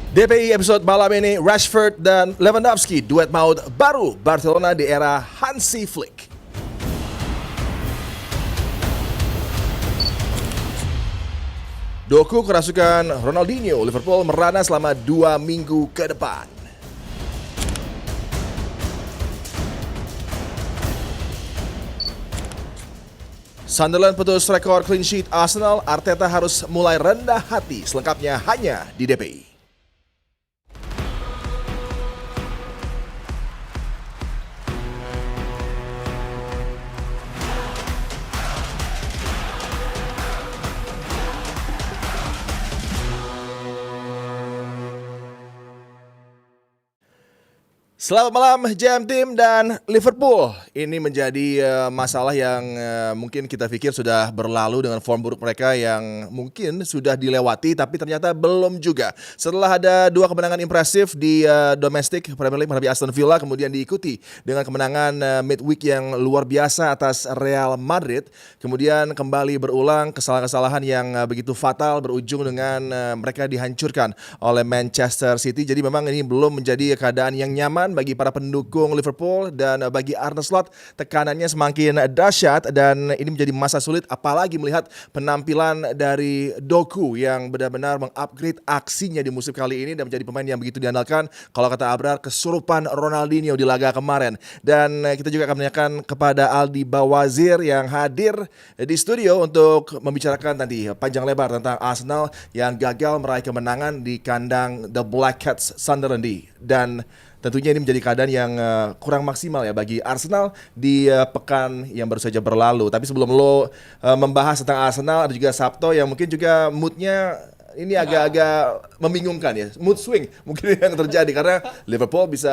DPI episode malam ini, Rashford dan Lewandowski, duet maut baru Barcelona di era Hansi Flick. Doku kerasukan Ronaldinho, Liverpool merana selama 2 minggu ke depan. Sunderland putus rekor clean sheet Arsenal, Arteta harus mulai rendah hati, selengkapnya hanya di DPI. Selamat malam JM Team dan Liverpool. Ini menjadi masalah yang mungkin kita pikir sudah berlalu dengan form buruk mereka yang mungkin sudah dilewati, tapi ternyata belum juga. Setelah ada 2 kemenangan impresif di domestik Premier League menghadapi Aston Villa, kemudian diikuti dengan kemenangan midweek yang luar biasa atas Real Madrid, kemudian kembali berulang kesalahan-kesalahan yang begitu fatal berujung dengan mereka dihancurkan oleh Manchester City. Jadi memang ini belum menjadi keadaan yang nyaman bagi para pendukung Liverpool, dan bagi Arne Slot tekanannya semakin dahsyat dan ini menjadi masa sulit, apalagi melihat penampilan dari Doku yang benar-benar mengupgrade aksinya di musim kali ini dan menjadi pemain yang begitu diandalkan. Kalau kata Abrar, kesurupan Ronaldinho di laga kemarin. Dan kita juga akan menanyakan kepada Aldi Bawazir yang hadir di studio untuk membicarakan tadi panjang lebar tentang Arsenal yang gagal meraih kemenangan di kandang The Black Cats Sunderland. Dan tentunya ini menjadi keadaan yang kurang maksimal ya bagi Arsenal di pekan yang baru saja berlalu. Tapi sebelum lo membahas tentang Arsenal, ada juga Sabto yang mungkin juga moodnya ini agak-agak membingungkan ya. Mood swing mungkin yang terjadi karena Liverpool bisa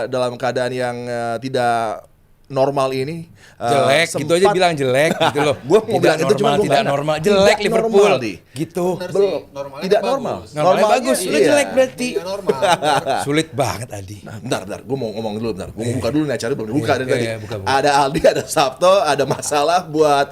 dalam keadaan yang tidak normal ini jelek gitu aja, bilang jelek gitu loh. Gua mau bilang itu cuma tidak normal, jelek Liverpool gitu. Belum, tidak normal. Normalnya bagus, iya. udah jelek berarti. Normal. Sulit banget Adi. Bentar, gue mau ngomong dulu bentar. Gue mau buka dulu nih, acara belum dibuka dari tadi. Buka. Ada Aldi, ada Sabto, ada masalah buat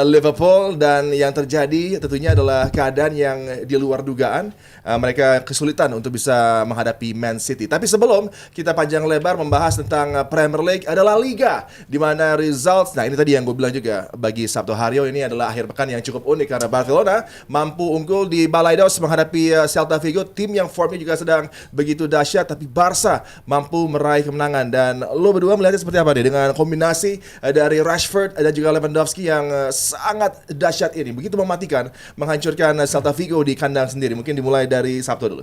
Liverpool, dan yang terjadi tentunya adalah keadaan yang di luar dugaan. Mereka kesulitan untuk bisa menghadapi Man City. Tapi sebelum kita panjang lebar membahas tentang Premier League, ada La Liga, di mana results, nah ini tadi yang gue bilang juga, bagi Sabto Haryo ini adalah akhir pekan yang cukup unik karena Barcelona mampu unggul di Balaidos menghadapi Celta Vigo, tim yang formnya juga sedang begitu dahsyat, tapi Barca mampu meraih kemenangan. Dan lo berdua melihatnya seperti apa nih dengan kombinasi dari Rashford dan juga Lewandowski yang sangat dahsyat ini, begitu mematikan, menghancurkan Celta Vigo di kandang sendiri. Mungkin dimulai dari Sabto dulu.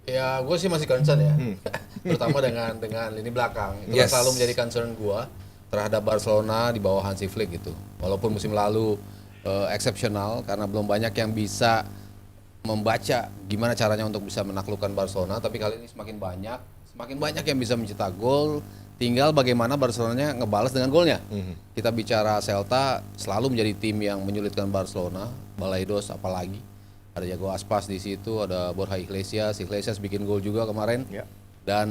Ya, gue sih masih concern ya, terutama dengan lini belakang. Itu kan selalu menjadi concern gue terhadap Barcelona di bawah Hansi Flick gitu. Walaupun musim lalu eksepsional karena belum banyak yang bisa membaca gimana caranya untuk bisa menaklukkan Barcelona, tapi kali ini semakin banyak yang bisa mencetak gol. Tinggal bagaimana Barcelonanya ngebalas dengan golnya. Kita bicara Celta selalu menjadi tim yang menyulitkan Barcelona, Balaidos apalagi. Ada Iago Aspas di situ, ada Borja Iglesias bikin gol juga kemarin. Dan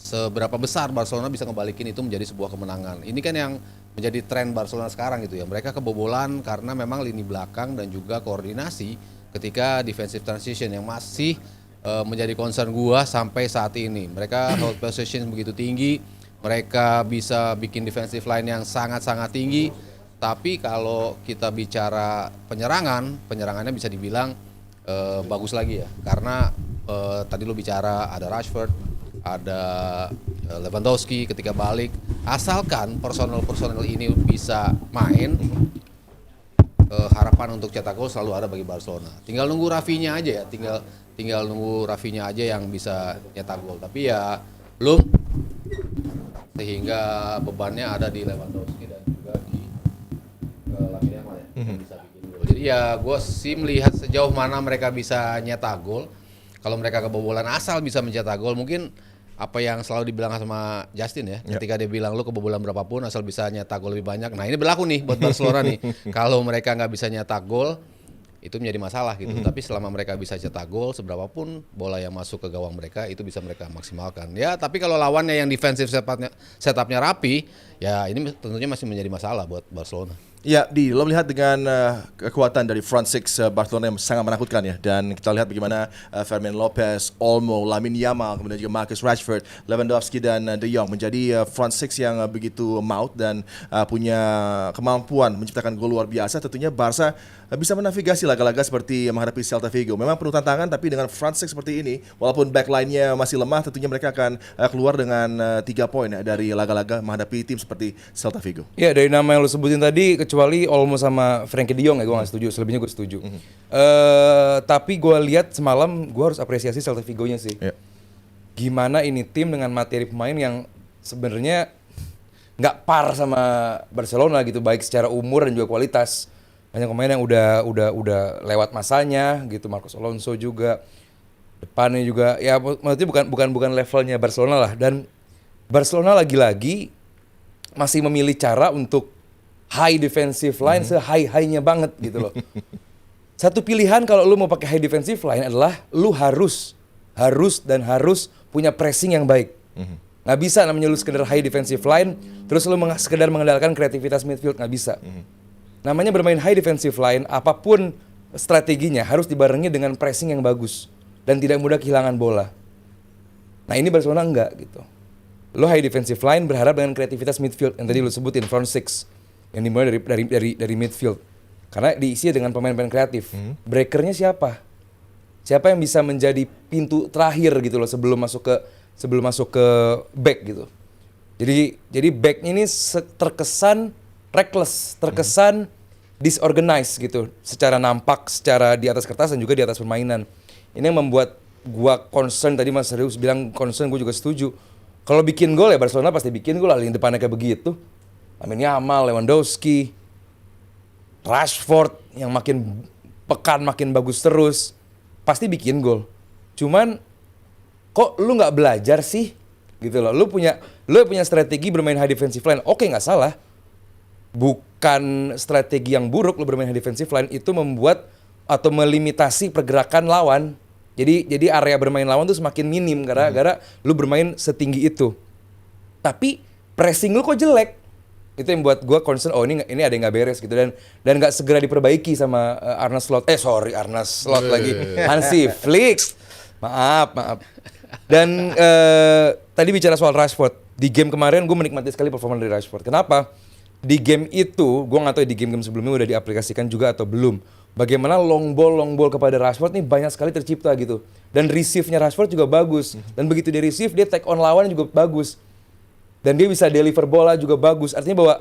seberapa besar Barcelona bisa ngebalikin itu menjadi sebuah kemenangan. Ini kan yang menjadi tren Barcelona sekarang gitu ya. Mereka kebobolan karena memang lini belakang dan juga koordinasi ketika defensive transition yang masih menjadi concern gua sampai saat ini. Mereka hold possession begitu tinggi, mereka bisa bikin defensive line yang sangat-sangat tinggi. Tapi kalau kita bicara penyerangannya bisa dibilang bagus lagi ya. Karena tadi lo bicara ada Rashford, ada Lewandowski ketika balik. Asalkan personel ini bisa main, harapan untuk cetak gol selalu ada bagi Barcelona. Tinggal nunggu Rafinha aja ya, tinggal nunggu Rafinha aja yang bisa nyetak gol. Tapi ya belum, sehingga bebannya ada di Lewandowski dan juga di Lamine Yamal ya, yang bisa bikin gol. Jadi ya gue sih melihat sejauh mana mereka bisa nyetak gol. Kalau mereka kebobolan asal bisa mencetak gol, mungkin apa yang selalu dibilang sama Justin ya, ketika dia bilang lu kebobolan berapapun asal bisa nyetak gol lebih banyak. Nah ini berlaku nih buat Barcelona nih. Kalau mereka nggak bisa nyetak gol, itu menjadi masalah gitu. Tapi selama mereka bisa cetak gol, seberapapun bola yang masuk ke gawang mereka itu bisa mereka maksimalkan. Ya, tapi kalau lawannya yang defensif setupnya rapi, ya ini tentunya masih menjadi masalah buat Barcelona. Ya, lo melihat dengan kekuatan dari front six Barcelona yang sangat menakutkan ya. Dan kita lihat bagaimana Fermin Lopez, Olmo, Lamine Yamal, kemudian juga Marcus Rashford, Lewandowski dan De Jong menjadi front six yang begitu maut dan punya kemampuan menciptakan gol luar biasa. Tentunya Barca bisa menavigasi laga-laga seperti menghadapi Celta Vigo. Memang penuh tantangan, tapi dengan front six seperti ini, walaupun backline-nya masih lemah, tentunya mereka akan keluar dengan 3 poin dari laga-laga menghadapi tim seperti Celta Vigo. Ya, dari nama yang lo sebutin tadi, kecuali Olmo sama Frenkie de Jong ya, gue gak setuju. Selebihnya gue setuju. Tapi gue lihat semalam, gue harus apresiasi Celta Vigo-nya sih. Yeah. Gimana ini tim dengan materi pemain yang sebenarnya nggak par sama Barcelona gitu, baik secara umur dan juga kualitas. Banyak pemain yang udah lewat masanya gitu, Marcos Alonso juga, depannya juga, ya maksudnya bukan levelnya Barcelona lah. Dan Barcelona lagi-lagi masih memilih cara untuk high defensive line se-high-high-nya banget gitu loh. Satu pilihan kalau lu mau pakai high defensive line adalah lu harus punya pressing yang baik. Nggak bisa namanya lu sekedar high defensive line terus lu sekedar mengandalkan kreativitas midfield, nggak bisa. Namanya bermain high defensive line, apapun strateginya harus dibarengi dengan pressing yang bagus dan tidak mudah kehilangan bola. Nah ini Barcelona enggak gitu. Lo high defensive line berharap dengan kreativitas midfield yang tadi lo sebutin, front six yang dimulai dari midfield. Karena diisi dengan pemain-pemain kreatif. Breakernya siapa? Siapa yang bisa menjadi pintu terakhir gitu loh sebelum masuk ke back gitu. Jadi back ini terkesan reckless, terkesan disorganized gitu, secara nampak, secara di atas kertas dan juga di atas permainan. Ini yang membuat gua concern, tadi Mas Rius bilang concern, gua juga setuju. Kalau bikin gol ya Barcelona pasti bikin gol, lini depannya kayak begitu. Lamine Yamal, Lewandowski, Rashford yang makin pekan makin bagus terus, pasti bikin gol. Cuman kok lu nggak belajar sih? Gitu loh. Lu punya strategi bermain high defensive line. Oke, nggak salah. Bukan strategi yang buruk lu bermain high defensive line, itu membuat atau melimitasi pergerakan lawan. Jadi area bermain lawan tuh semakin minim gara-gara lu bermain setinggi itu. Tapi pressing lu kok jelek. Itu yang buat gua concern, oh ini ada yang nggak beres gitu, dan nggak segera diperbaiki sama Arne Slot. Arne Slot lagi. Hansi Flick. Maaf. Dan tadi bicara soal Rashford, di game kemarin gue menikmati sekali performa dari Rashford. Kenapa? Di game itu, gue nggak tahu di game-game sebelumnya udah diaplikasikan juga atau belum. Bagaimana long ball kepada Rashford nih banyak sekali tercipta gitu. Dan receive-nya Rashford juga bagus. Dan begitu dia receive, dia take on lawan juga bagus. Dan dia bisa deliver bola juga bagus. Artinya bahwa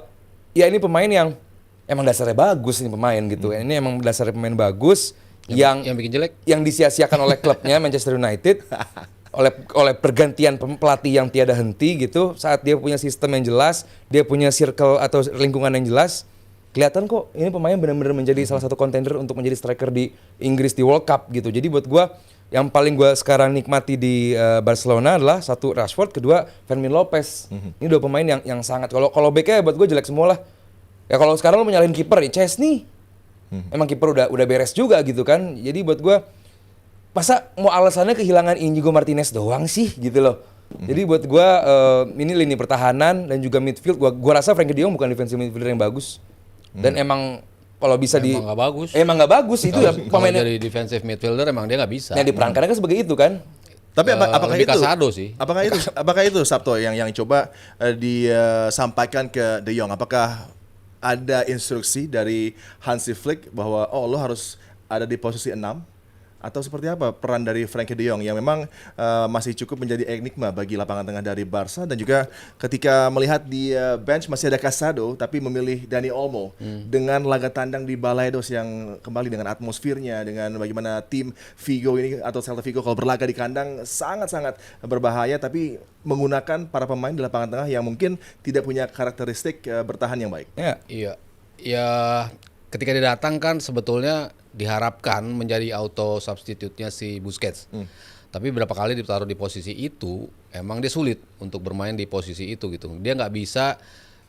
ya ini pemain yang emang dasarnya bagus nih pemain gitu. Ini emang dasarnya pemain bagus yang bikin jelek, yang disia-siakan oleh klubnya Manchester United. oleh pergantian pelatih yang tiada henti gitu. Saat dia punya sistem yang jelas, dia punya circle atau lingkungan yang jelas, kelihatan kok ini pemain benar-benar menjadi salah satu contender untuk menjadi striker di Inggris di World Cup gitu. Jadi buat gua yang paling gua sekarang nikmati di Barcelona adalah satu Rashford, kedua Fermin Lopez. Ini dua pemain yang sangat, kalau backnya buat gua jelek semua lah. Ya kalau sekarang lo menyalahin kiper nih, Chesney. Emang kiper udah beres juga gitu kan. Jadi buat gua masa mau alasannya kehilangan Inigo Martinez doang sih gitu loh. Jadi buat gue ini lini pertahanan dan juga midfield, gue rasa Frenkie de Jong bukan defensive midfielder yang bagus. Dan emang kalau bisa emang nggak bagus. Emang nggak bagus itu ya pemainnya. Jadi defensive midfielder emang dia nggak bisa. Yang diperankannya kan sebagai itu kan. Tapi apakah itu Casado sih? Apakah itu Sabto yang coba disampaikan ke De Jong? Apakah ada instruksi dari Hansi Flick bahwa lo harus ada di posisi 6? Atau seperti apa peran dari Frenkie de Jong yang memang masih cukup menjadi enigma bagi lapangan tengah dari Barca, dan juga ketika melihat di bench masih ada Casado tapi memilih Dani Olmo dengan laga tandang di Balaidos yang kembali dengan atmosfernya, dengan bagaimana tim Vigo ini atau Celta Vigo kalau berlaga di kandang sangat-sangat berbahaya, tapi menggunakan para pemain di lapangan tengah yang mungkin tidak punya karakteristik bertahan yang baik. Iya. Ya ketika dia datang kan sebetulnya diharapkan menjadi auto substitute-nya si Busquets. Tapi berapa kali ditaruh di posisi itu, emang dia sulit untuk bermain di posisi itu gitu. Dia nggak bisa,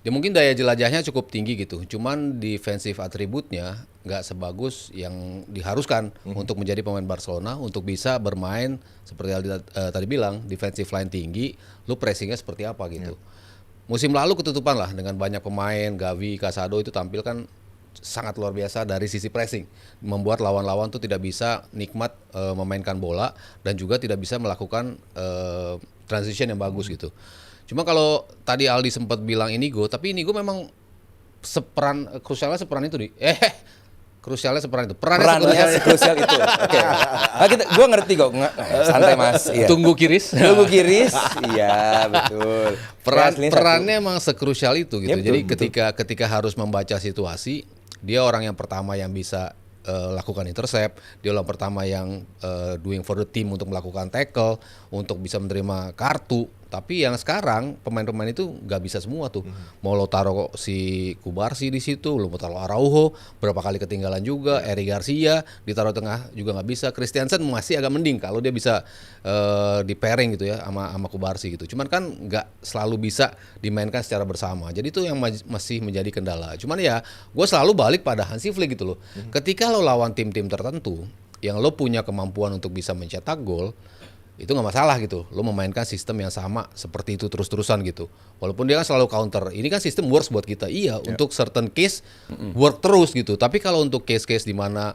dia mungkin daya jelajahnya cukup tinggi gitu. Cuman defensive atributnya nggak sebagus yang diharuskan untuk menjadi pemain Barcelona, untuk bisa bermain seperti Aldi tadi bilang, defensive line tinggi, lu pressingnya seperti apa gitu. Musim lalu ketutupan lah dengan banyak pemain, Gavi, Casado itu tampil kan sangat luar biasa dari sisi pressing, membuat lawan-lawan tuh tidak bisa nikmat memainkan bola dan juga tidak bisa melakukan transition yang bagus gitu. Cuma kalau tadi Aldi sempat bilang Inigo, tapi Inigo memang krusialnya seperan itu krusialnya seperan itu. Perannya krusial itu. Oke. Nah, gua ngerti kok. Santai Mas. Iya. Tunggu Kiris. Iya, betul. Perannya emang sekrusial itu gitu. Ya, betul, jadi betul. ketika harus membaca situasi, dia orang yang pertama yang bisa lakukan intercept, dia orang pertama yang doing for the team untuk melakukan tackle, untuk bisa menerima kartu. Tapi yang sekarang pemain-pemain itu nggak bisa semua tuh. Mau lo taruh si Kubarsi di situ, lo mau taruh Araujo, berapa kali ketinggalan juga. Eric Garcia ditaruh tengah juga nggak bisa. Christiansen masih agak mending kalau dia bisa di pairing gitu ya sama Kubarsi gitu. Cuman kan nggak selalu bisa dimainkan secara bersama. Jadi itu yang masih menjadi kendala. Cuman ya gue selalu balik pada Hansi Flick gitu loh. Ketika lo lawan tim-tim tertentu yang lo punya kemampuan untuk bisa mencetak gol, itu nggak masalah gitu, lo memainkan sistem yang sama seperti itu terus-terusan gitu. Walaupun dia kan selalu counter, ini kan sistem works buat kita, iya. Untuk certain case work terus gitu. Tapi kalau untuk case-case di mana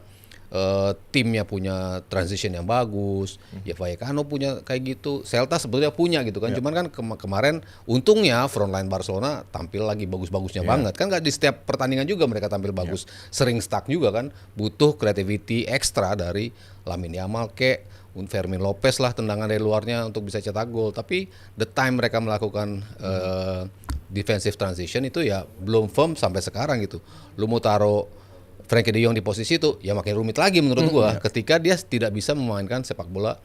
timnya punya transition yang bagus, ya Vallecano punya kayak gitu, Celta sebetulnya punya gitu kan. Cuman kan kemarin untungnya frontline Barcelona tampil lagi bagus-bagusnya banget. Kan nggak di setiap pertandingan juga mereka tampil bagus, sering stuck juga kan. Butuh creativity ekstra dari Lamine Yamal Fermin Lopez lah, tendangan dari luarnya untuk bisa cetak gol. Tapi the time mereka melakukan defensive transition itu ya belum firm sampai sekarang gitu. Lu mau taruh Frenkie de Jong di posisi itu ya makin rumit lagi menurut gua ketika dia tidak bisa memainkan sepak bola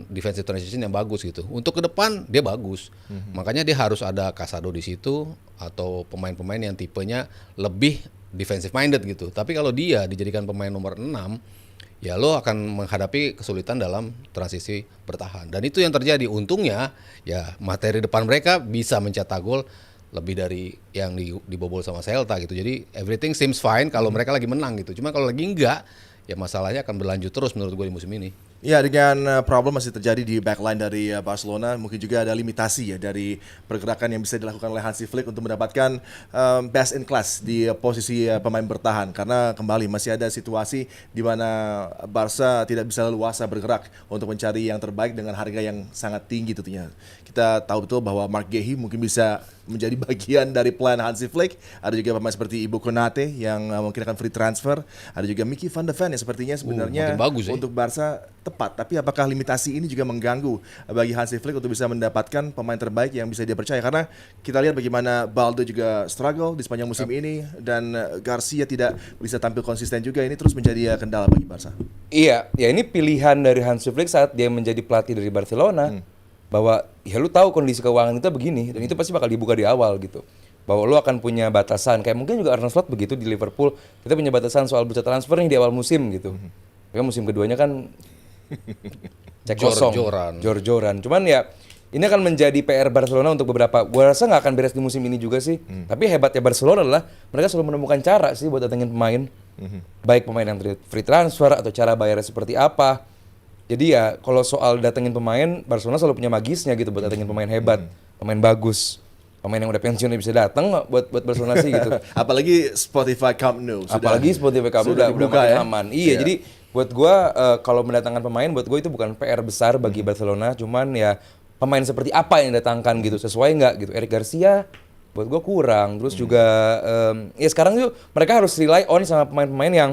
defensive transition yang bagus gitu. Untuk ke depan dia bagus. Makanya dia harus ada Casado di situ atau pemain-pemain yang tipenya lebih defensive minded gitu. Tapi kalau dia dijadikan pemain nomor 6, ya lo akan menghadapi kesulitan dalam transisi bertahan. Dan itu yang terjadi. Untungnya ya materi depan mereka bisa mencetak gol lebih dari yang dibobol sama Celta gitu. Jadi everything seems fine kalau mereka lagi menang gitu. Cuma kalau lagi enggak, ya masalahnya akan berlanjut terus menurut gue di musim ini. Ya, dengan problem masih terjadi di backline dari Barcelona, mungkin juga ada limitasi ya dari pergerakan yang bisa dilakukan oleh Hansi Flick untuk mendapatkan best in class di posisi pemain bertahan. Karena kembali masih ada situasi di mana Barca tidak bisa leluasa bergerak untuk mencari yang terbaik dengan harga yang sangat tinggi tentunya. Kita tahu betul bahwa Marc Guehi mungkin bisa menjadi bagian dari plan Hansi Flick. Ada juga pemain seperti Ibu Konate yang mungkin akan free transfer. Ada juga Mickey van de Ven yang sepertinya sebenarnya bagus, untuk Barca tepat. Tapi apakah limitasi ini juga mengganggu bagi Hansi Flick untuk bisa mendapatkan pemain terbaik yang bisa dia percaya? Karena kita lihat bagaimana Baldo juga struggle di sepanjang musim ini dan Garcia tidak bisa tampil konsisten juga. Ini terus menjadi kendala bagi Barca. Iya, ya ini pilihan dari Hansi Flick saat dia menjadi pelatih dari Barcelona. Bahwa ya lu tahu kondisi keuangan kita begini dan itu pasti bakal dibuka di awal gitu. Bahwa lu akan punya batasan, kayak mungkin juga Arne Slot begitu di Liverpool, kita punya batasan soal bursa transfer nih di awal musim gitu. Tapi musim keduanya kan cek kosong, jor-joran. Cuman ya ini akan menjadi PR Barcelona untuk beberapa. Gua rasa nggak akan beres di musim ini juga sih. Tapi hebatnya Barcelona adalah mereka selalu menemukan cara sih buat datengin pemain. Baik pemain yang free transfer atau cara bayarnya seperti apa. Jadi ya kalau soal datengin pemain, Barcelona selalu punya magisnya gitu buat datengin pemain hebat, pemain bagus. Pemain yang udah pensiun bisa datang buat Barcelona sih gitu. Apalagi Spotify Camp Nou. Apalagi Spotify Camp Nou udah makin aman. Iya, jadi buat gua kalau mendatangkan pemain buat gua itu bukan PR besar bagi Barcelona, cuman ya pemain seperti apa yang didatangkan gitu, sesuai nggak gitu. Eric Garcia buat gua kurang. Terus juga ya sekarang tuh mereka harus rely on sama pemain-pemain yang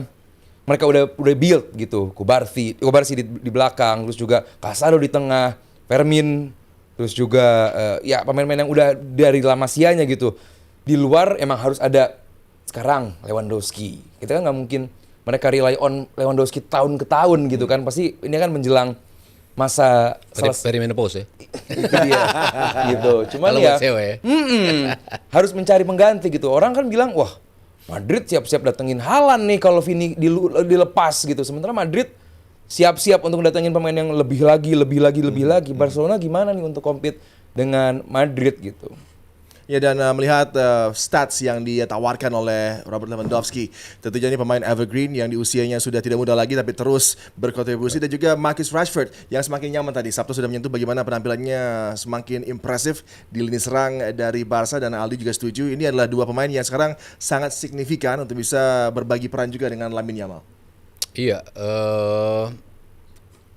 mereka udah build gitu. Kubarsi di belakang, terus juga Casado di tengah, Fermin, terus juga ya pemain-pemain yang udah dari La Masia-nya gitu. Di luar emang harus ada sekarang Lewandowski. Kita kan nggak mungkin mereka rely on Lewandowski tahun ke tahun gitu kan. Pasti ini kan menjelang masa perimenopause ya. Itu dia gitu. Cuman ya harus mencari pengganti gitu. Orang kan bilang, wah Madrid siap-siap datengin Haaland nih kalau Vini dilepas gitu. Sementara Madrid siap-siap untuk datengin pemain yang lebih lagi. Barcelona gimana nih untuk compete dengan Madrid gitu? Ya, dan melihat stats yang ditawarkan oleh Robert Lewandowski, tentunya ini pemain evergreen yang di usianya sudah tidak muda lagi tapi terus berkontribusi, dan juga Marcus Rashford yang semakin nyaman tadi. Sabtu sudah menyentuh bagaimana penampilannya semakin impresif di lini serang dari Barca, dan Aldi juga setuju ini adalah dua pemain yang sekarang sangat signifikan untuk bisa berbagi peran juga dengan Lamine Yamal. Iya,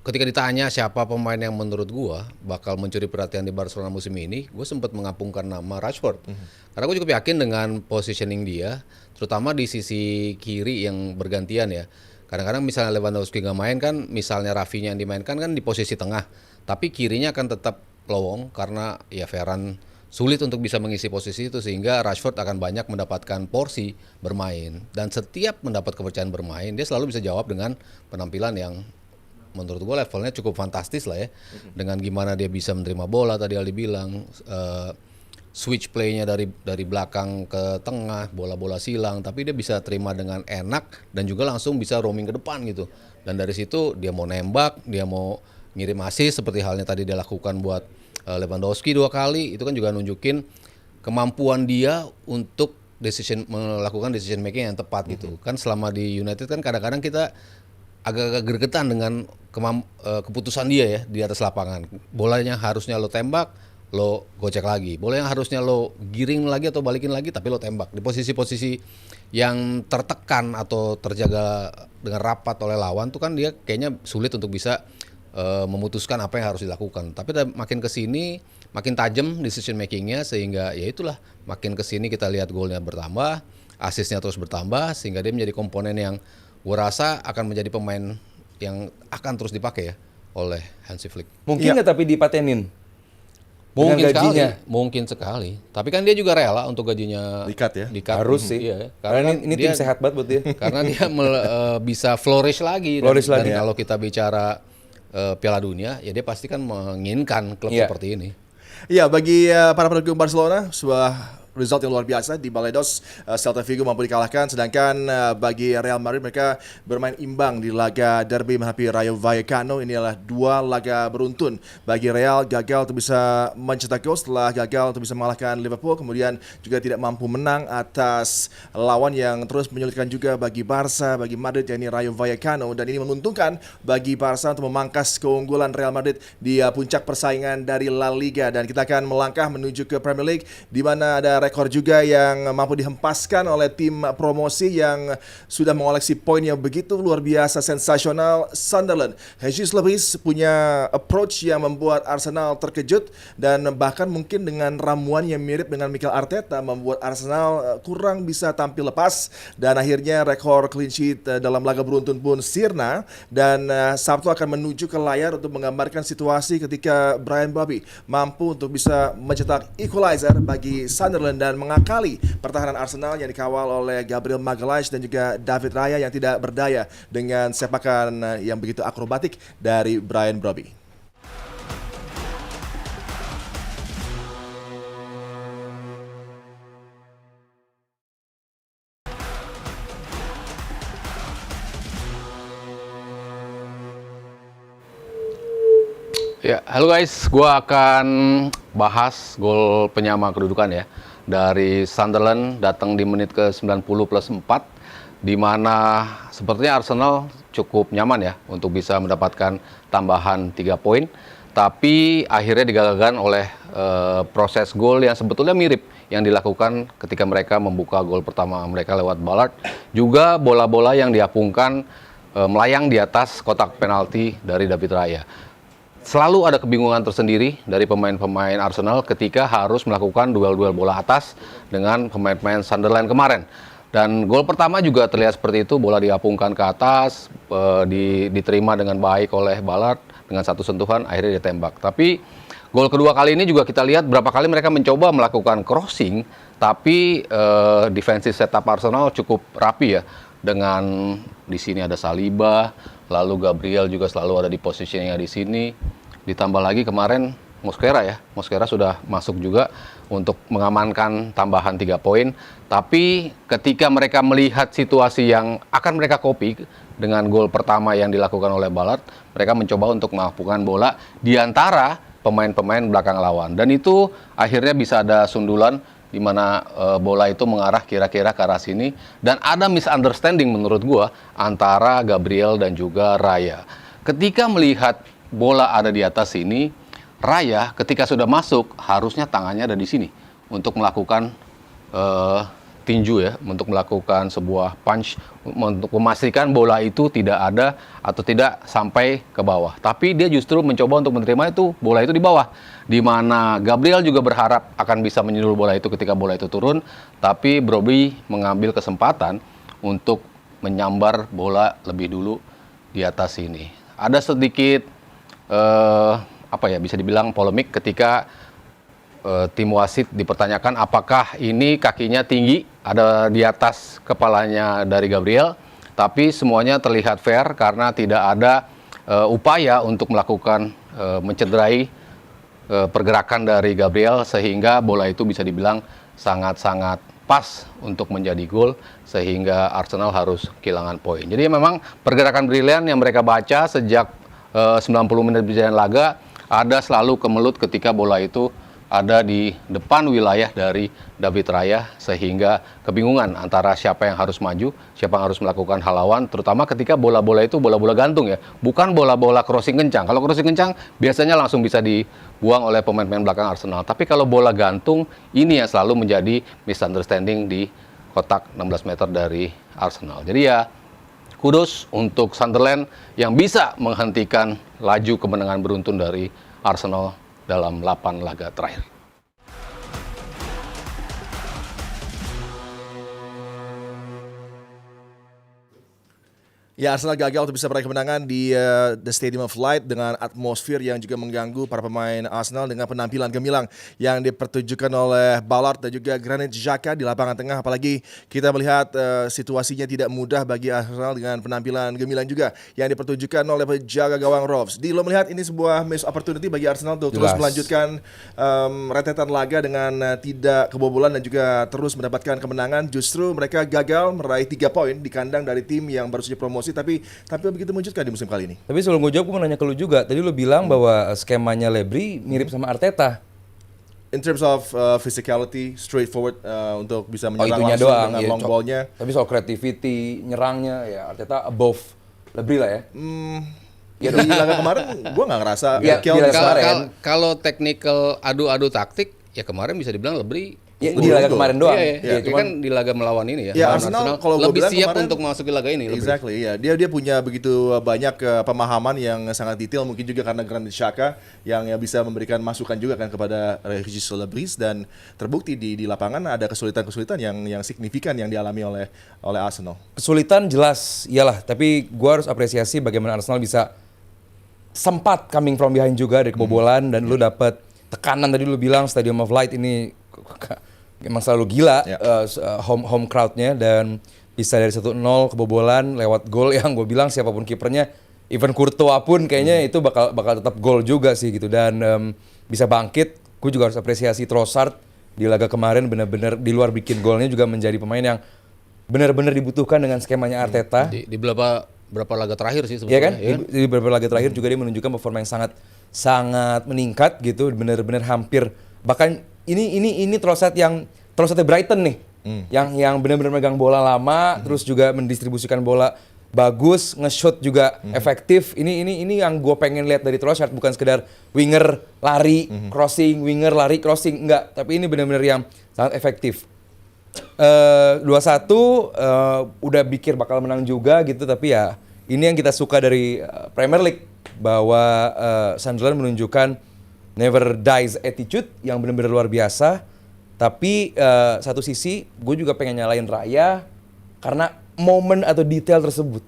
ketika ditanya siapa pemain yang menurut gua bakal mencuri perhatian di Barcelona musim ini, gue sempat mengapungkan nama Rashford. Karena gue cukup yakin dengan positioning dia, terutama di sisi kiri yang bergantian ya. Kadang-kadang misalnya Lewandowski nggak main kan, misalnya Rafinha yang dimainkan kan di posisi tengah, tapi kirinya akan tetap lowong karena ya Ferran sulit untuk bisa mengisi posisi itu, sehingga Rashford akan banyak mendapatkan porsi bermain, dan setiap mendapat kepercayaan bermain dia selalu bisa jawab dengan penampilan yang menurut gue levelnya cukup fantastis lah ya, dengan gimana dia bisa menerima bola tadi Aldi bilang, switch playnya dari belakang ke tengah, bola-bola silang, tapi dia bisa terima dengan enak dan juga langsung bisa roaming ke depan gitu. Dan dari situ dia mau nembak, dia mau ngirim assist seperti halnya tadi dia lakukan buat Lewandowski 2 kali, itu kan juga nunjukin kemampuan dia untuk melakukan decision making yang tepat gitu. Kan selama di United kan kadang-kadang kita agak-agak gregetan dengan keputusan dia ya di atas lapangan. Bolanya harusnya lo tembak, lo gocek lagi. Bola yang harusnya lo giring lagi atau balikin lagi, tapi lo tembak. Di posisi-posisi yang tertekan atau terjaga dengan rapat oleh lawan tuh kan dia kayaknya sulit untuk bisa memutuskan apa yang harus dilakukan. Tapi makin kesini makin tajam decision makingnya, sehingga ya itulah makin kesini kita lihat golnya bertambah, asisnya terus bertambah, sehingga dia menjadi komponen yang gue rasa akan menjadi pemain yang akan terus dipakai ya oleh Hansi Flick. Mungkin nggak tapi dipatenin? Mungkin sekali. Tapi kan dia juga rela untuk gajinya dikat ya. Harus sih. Iya, karena ini tim sehat banget buat dia. Karena dia bisa flourish lagi. Dan kalau kita bicara Piala Dunia, ya dia pasti kan menginginkan klub seperti ini. Iya, bagi para pendukung Barcelona, sebuah result yang luar biasa di Balados. Celta Vigo mampu dikalahkan, sedangkan bagi Real Madrid mereka bermain imbang di laga derby menghadapi Rayo Vallecano. Ini adalah 2 laga beruntun bagi Real, gagal untuk bisa mencetak gol setelah gagal untuk bisa mengalahkan Liverpool, kemudian juga tidak mampu menang atas lawan yang terus menyulitkan juga bagi Barca, bagi Madrid, yakni Rayo Vallecano, dan ini menguntungkan bagi Barca untuk memangkas keunggulan Real Madrid di puncak persaingan dari La Liga. Dan kita akan melangkah menuju ke Premier League, di mana ada rekor juga yang mampu dihempaskan oleh tim promosi yang sudah mengoleksi poin yang begitu luar biasa sensasional, Sunderland. Jesus Lewis punya approach yang membuat Arsenal terkejut, dan bahkan mungkin dengan ramuan yang mirip dengan Mikel Arteta membuat Arsenal kurang bisa tampil lepas, dan akhirnya rekor clean sheet dalam laga beruntun pun sirna. Dan Sabtu akan menuju ke layar untuk menggambarkan situasi ketika Brian Brobby mampu untuk bisa mencetak equalizer bagi Sunderland dan mengakali pertahanan Arsenal yang dikawal oleh Gabriel Magalhaes dan juga David Raya yang tidak berdaya dengan sepakan yang begitu akrobatik dari Brian Brobby. Ya, halo guys, gue akan bahas gol penyama kedudukan ya dari Sunderland, datang di menit ke 90 plus 4, di mana sepertinya Arsenal cukup nyaman ya untuk bisa mendapatkan tambahan 3 poin, tapi akhirnya digagalkan oleh proses gol yang sebetulnya mirip yang dilakukan ketika mereka membuka gol pertama mereka lewat Ballard, juga bola-bola yang diapungkan melayang di atas kotak penalti dari David Raya. Selalu ada kebingungan tersendiri dari pemain-pemain Arsenal ketika harus melakukan duel-duel bola atas dengan pemain-pemain Sunderland kemarin. Dan gol pertama juga terlihat seperti itu, bola diapungkan ke atas, diterima dengan baik oleh Ballard dengan satu sentuhan, akhirnya ditembak. Tapi gol kedua kali ini juga kita lihat berapa kali mereka mencoba melakukan crossing, tapi defensive setup Arsenal cukup rapi ya. Dengan di sini ada Saliba, lalu Gabriel juga selalu ada di posisinya di sini. Ditambah lagi kemarin Mosquera sudah masuk juga untuk mengamankan tambahan 3 poin. Tapi ketika mereka melihat situasi yang akan mereka copy dengan gol pertama yang dilakukan oleh Ballard, mereka mencoba untuk melakukan bola di antara pemain-pemain belakang lawan. Dan itu akhirnya bisa ada sundulan di mana bola itu mengarah kira-kira ke arah sini, dan ada misunderstanding menurut gua antara Gabriel dan juga Raya. Ketika melihat bola ada di atas sini, Raya ketika sudah masuk harusnya tangannya ada di sini untuk melakukan tinju ya, untuk melakukan sebuah punch, untuk memastikan bola itu tidak ada atau tidak sampai ke bawah. Tapi dia justru mencoba untuk menerima itu bola itu di bawah, di mana Gabriel juga berharap akan bisa menyundul bola itu ketika bola itu turun, tapi Brobbey mengambil kesempatan untuk menyambar bola lebih dulu di atas ini. Ada sedikit bisa dibilang polemik ketika tim wasit dipertanyakan apakah ini kakinya tinggi ada di atas kepalanya dari Gabriel, tapi semuanya terlihat fair karena tidak ada upaya untuk melakukan mencederai pergerakan dari Gabriel, sehingga bola itu bisa dibilang sangat-sangat pas untuk menjadi gol, sehingga Arsenal harus kehilangan poin. Jadi memang pergerakan brilian yang mereka baca sejak 90 menit berjalan laga ada selalu kemelut ketika bola itu ada di depan wilayah dari David Raya, sehingga kebingungan antara siapa yang harus maju, siapa yang harus melakukan hal lawan, terutama ketika bola-bola itu bola-bola gantung ya, bukan bola-bola crossing kencang. Kalau crossing kencang biasanya langsung bisa dibuang oleh pemain-pemain belakang Arsenal, tapi kalau bola gantung ini yang selalu menjadi misunderstanding di kotak 16 meter dari Arsenal. Jadi ya kudos untuk Sunderland yang bisa menghentikan laju kemenangan beruntun dari Arsenal dalam 8 laga terakhir. Ya, Arsenal gagal untuk bisa meraih kemenangan di The Stadium of Light dengan atmosfer yang juga mengganggu para pemain Arsenal dengan penampilan gemilang yang dipertunjukkan oleh Ballard dan juga Granit Xhaka di lapangan tengah. Apalagi kita melihat situasinya tidak mudah bagi Arsenal dengan penampilan gemilang juga yang dipertunjukkan oleh penjaga gawang Robs. Lo melihat ini sebuah missed opportunity bagi Arsenal untuk terus melanjutkan rentetan laga dengan tidak kebobolan dan juga terus mendapatkan kemenangan. Justru mereka gagal meraih 3 poin di kandang dari tim yang baru saja promosi, tapi begitu mengejutkan di musim kali ini. Tapi sebelum gue jawab, gue mau nanya ke lu juga. Tadi lu bilang bahwa skemanya Lebri mirip sama Arteta. In terms of physicality, straightforward untuk bisa menyerang itunya langsung doang, dengan ya, long ball-nya. Tapi soal creativity, nyerangnya, ya Arteta above Lebri lah ya. Ya di laga kemarin gue nggak ngerasa Ya, Kiel di laga bisa- kemarin. Kalau technical adu-adu taktik, ya kemarin bisa dibilang Lebri Ya, di laga kemarin doang. Iya, Cuman kan di laga melawan ini ya. Ya, melawan Arsenal kalau gua lebih bilang siap kemarin- untuk memasuki laga ini. Lebri. Exactly, ya. Dia punya begitu banyak pemahaman yang sangat detail, mungkin juga karena Granit Xhaka yang bisa memberikan masukan juga kan kepada Regis Lebris, dan terbukti di lapangan ada kesulitan-kesulitan yang signifikan yang dialami oleh Arsenal. kesulitan jelas, iyalah. Tapi gue harus apresiasi bagaimana Arsenal bisa sempat coming from behind juga dari kebobolan, dan lu dapat tekanan. Tadi lu bilang Stadium of Light ini emang selalu gila home crowd-nya, dan bisa dari 1-0 kebobolan lewat gol yang gue bilang siapapun kipernya, even Courtois pun kayaknya itu bakal tetap gol juga sih gitu, dan bisa bangkit. Gue juga harus apresiasi Trossard di laga kemarin, benar-benar di luar bikin golnya juga menjadi pemain yang benar-benar dibutuhkan dengan skemanya Arteta. Di berapa laga terakhir sih Iya kan? sebetulnya. Di beberapa laga terakhir juga dia menunjukkan performa yang sangat meningkat gitu, benar-benar hampir, bahkan ini Trossardnya Brighton nih. Yang benar-benar megang bola lama, terus juga mendistribusikan bola bagus, nge-shoot juga efektif. Ini yang gue pengen lihat dari Trossard, bukan sekedar winger lari crossing, winger lari crossing, enggak, tapi ini benar-benar yang sangat efektif. 2-1 udah pikir bakal menang juga gitu, tapi ya ini yang kita suka dari Premier League, bahwa Sunderland menunjukkan never dies attitude yang benar-benar luar biasa. Tapi satu sisi gue juga pengen nyalain Raya karena momen atau detail tersebut.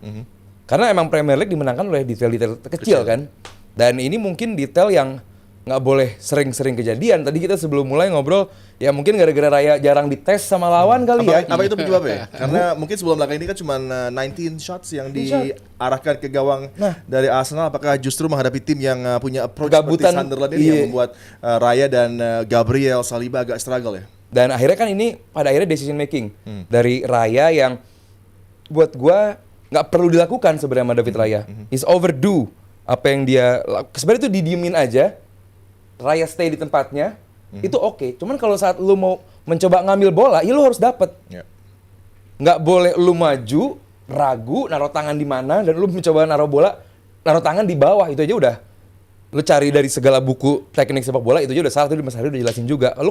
Karena emang Premier League dimenangkan oleh detail-detail kecil kan. Dan ini mungkin detail yang nggak boleh sering-sering kejadian. Tadi kita sebelum mulai ngobrol, ya mungkin gara-gara Raya jarang dites sama lawan kali ya. Apa itu penyebabnya? Karena mungkin sebelum laga ini kan cuma 19 shots yang diarahkan ke gawang dari Arsenal. Apakah justru menghadapi tim yang punya approach seperti Sunderland ini yang membuat Raya dan Gabriel Saliba agak struggle ya? Dan akhirnya kan ini pada akhirnya decision making dari Raya yang buat gua nggak perlu dilakukan sebenarnya sama David Raya. Is overdue apa yang dia sebenarnya itu didiemin aja. Raya stay di tempatnya, itu oke. Cuman kalau saat lu mau mencoba ngambil bola, ya lu harus dapet. Ya. Nggak boleh lu maju, ragu, naruh tangan di mana, dan lu mencoba naruh bola, naruh tangan di bawah, itu aja udah. Lu cari dari segala buku teknik sepak bola, itu aja udah salah, itu Mas Hari udah jelasin juga. Lu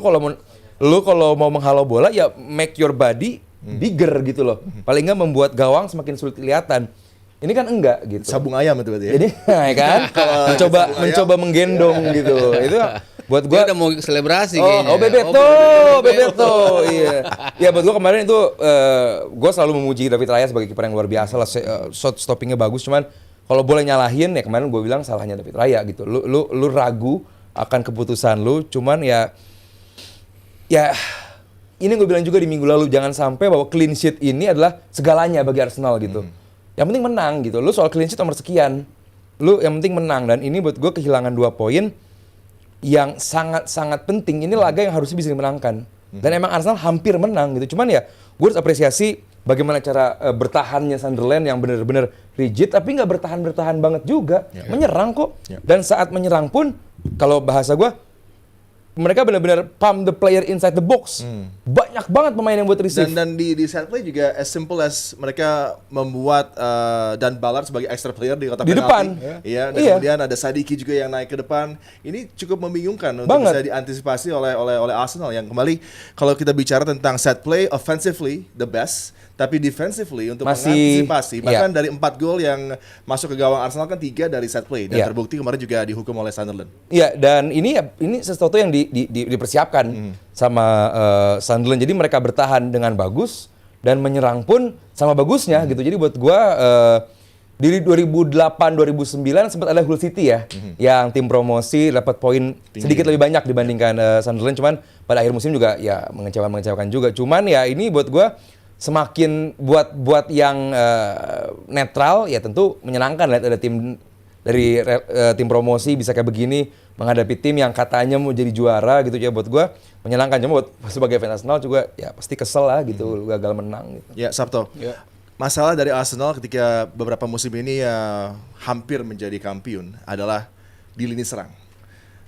kalau mau menghalau bola, ya make your body bigger gitu loh. Paling nggak membuat gawang semakin sulit kelihatan. Ini kan enggak gitu. Sabung ayam itu berarti ya. Jadi, ya kan? mencoba menggendong gitu. Itu buat Dia gua udah mau selebrasi Oh, kayaknya. Bebeto, iya. Ya buat gua kemarin itu gua selalu memuji David Raya sebagai kiper yang luar biasa lah. Shot stoppingnya bagus, cuman kalau boleh nyalahin ya kemarin gua bilang salahnya David Raya gitu. Lu ragu akan keputusan lu, cuman ya ini gue bilang juga di minggu lalu, jangan sampai bahwa clean sheet ini adalah segalanya bagi Arsenal gitu. Yang penting menang gitu. Lu soal clean sheet nomor sekian. Lu yang penting menang, dan ini buat gue kehilangan 2 poin yang sangat-sangat penting. Ini laga yang harusnya bisa dimenangkan. Dan emang Arsenal hampir menang gitu. Cuman ya gue harus apresiasi bagaimana cara bertahannya Sunderland yang benar-benar rigid, tapi nggak bertahan banget juga. Menyerang kok. Dan saat menyerang pun, kalau bahasa gue, mereka benar-benar pump the player inside the box. Banyak banget pemain yang buat receive. Dan di set play juga as simple as mereka membuat Dan Ballard sebagai extra player di kotak Di penalti. depan. Iya, dan kemudian ada Sadiki juga yang naik ke depan. Ini cukup membingungkan untuk bisa diantisipasi oleh Arsenal yang kembali, kalau kita bicara tentang set play offensively the best, tapi defensively untuk mengantisipasi bahkan dari 4 gol yang masuk ke gawang Arsenal kan 3 dari set play, dan terbukti kemarin juga dihukum oleh Sunderland. Iya, dan ini sesuatu yang dipersiapkan sama Sunderland. Jadi mereka bertahan dengan bagus dan menyerang pun sama bagusnya gitu. Jadi buat gua di 2008-2009 sempat ada Hull City ya, yang tim promosi dapat poin sedikit lebih banyak dibandingkan Sunderland, cuman pada akhir musim juga ya mengecewakan juga. Cuman ya ini buat gua semakin buat yang netral ya tentu menyenangkan lihat ada tim dari tim promosi bisa kayak begini menghadapi tim yang katanya mau jadi juara gitu ya. Buat gue menyenangkan, cuma buat sebagai fans Arsenal juga ya pasti kesel lah gitu gagal menang gitu. Ya, Sabto. Masalah dari Arsenal ketika beberapa musim ini hampir menjadi kampiun adalah di lini serang.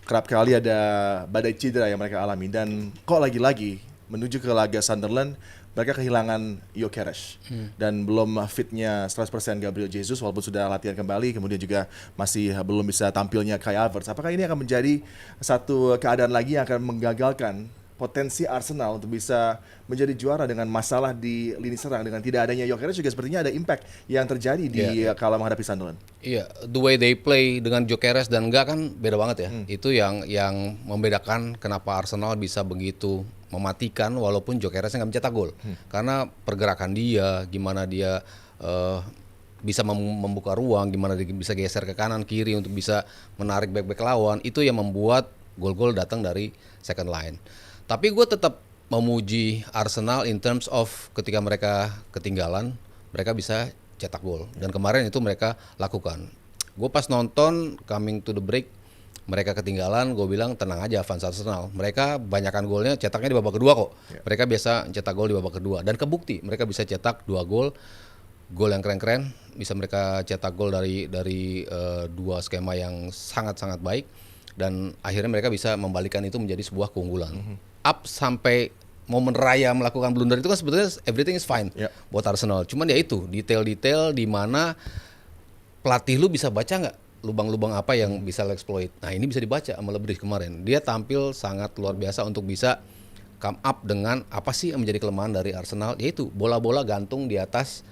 Kerap kali ada badai cedera yang mereka alami, dan kok lagi-lagi menuju ke laga Sunderland mereka kehilangan Gyökeres dan belum fitnya 100% Gabriel Jesus walaupun sudah latihan kembali, kemudian juga masih belum bisa tampilnya Kai Havertz. Apakah ini akan menjadi satu keadaan lagi yang akan menggagalkan potensi Arsenal untuk bisa menjadi juara dengan masalah di lini serang, dengan tidak adanya Gyökeres juga sepertinya ada impact yang terjadi di kala menghadapi Sunderland. Iya, the way they play dengan Gyökeres dan enggak kan beda banget ya. Itu yang membedakan kenapa Arsenal bisa begitu mematikan walaupun Gyökeresnya nggak mencetak gol. Karena pergerakan dia, gimana dia bisa membuka ruang, gimana dia bisa geser ke kanan kiri untuk bisa menarik back-back lawan, itu yang membuat gol-gol datang dari second line. Tapi gue tetap memuji Arsenal in terms of ketika mereka ketinggalan, mereka bisa cetak gol. Dan kemarin itu mereka lakukan. Gue pas nonton coming to the break, mereka ketinggalan, gue bilang tenang aja fans Arsenal. Mereka banyakkan golnya, cetaknya di babak kedua kok. Mereka biasa cetak gol di babak kedua. Dan kebukti mereka bisa cetak 2 gol. Gol yang keren-keren, bisa mereka cetak gol dari 2 skema yang sangat-sangat baik. Dan akhirnya mereka bisa membalikan itu menjadi sebuah keunggulan. Up sampai momen raya melakukan blunder itu kan sebetulnya everything is fine buat Arsenal. Cuman ya itu, detail-detail di mana pelatih lu bisa baca nggak lubang-lubang apa yang bisa lo exploit. Nah ini bisa dibaca sama Lebris kemarin. Dia tampil sangat luar biasa untuk bisa come up dengan apa sih yang menjadi kelemahan dari Arsenal. Yaitu bola-bola gantung di atas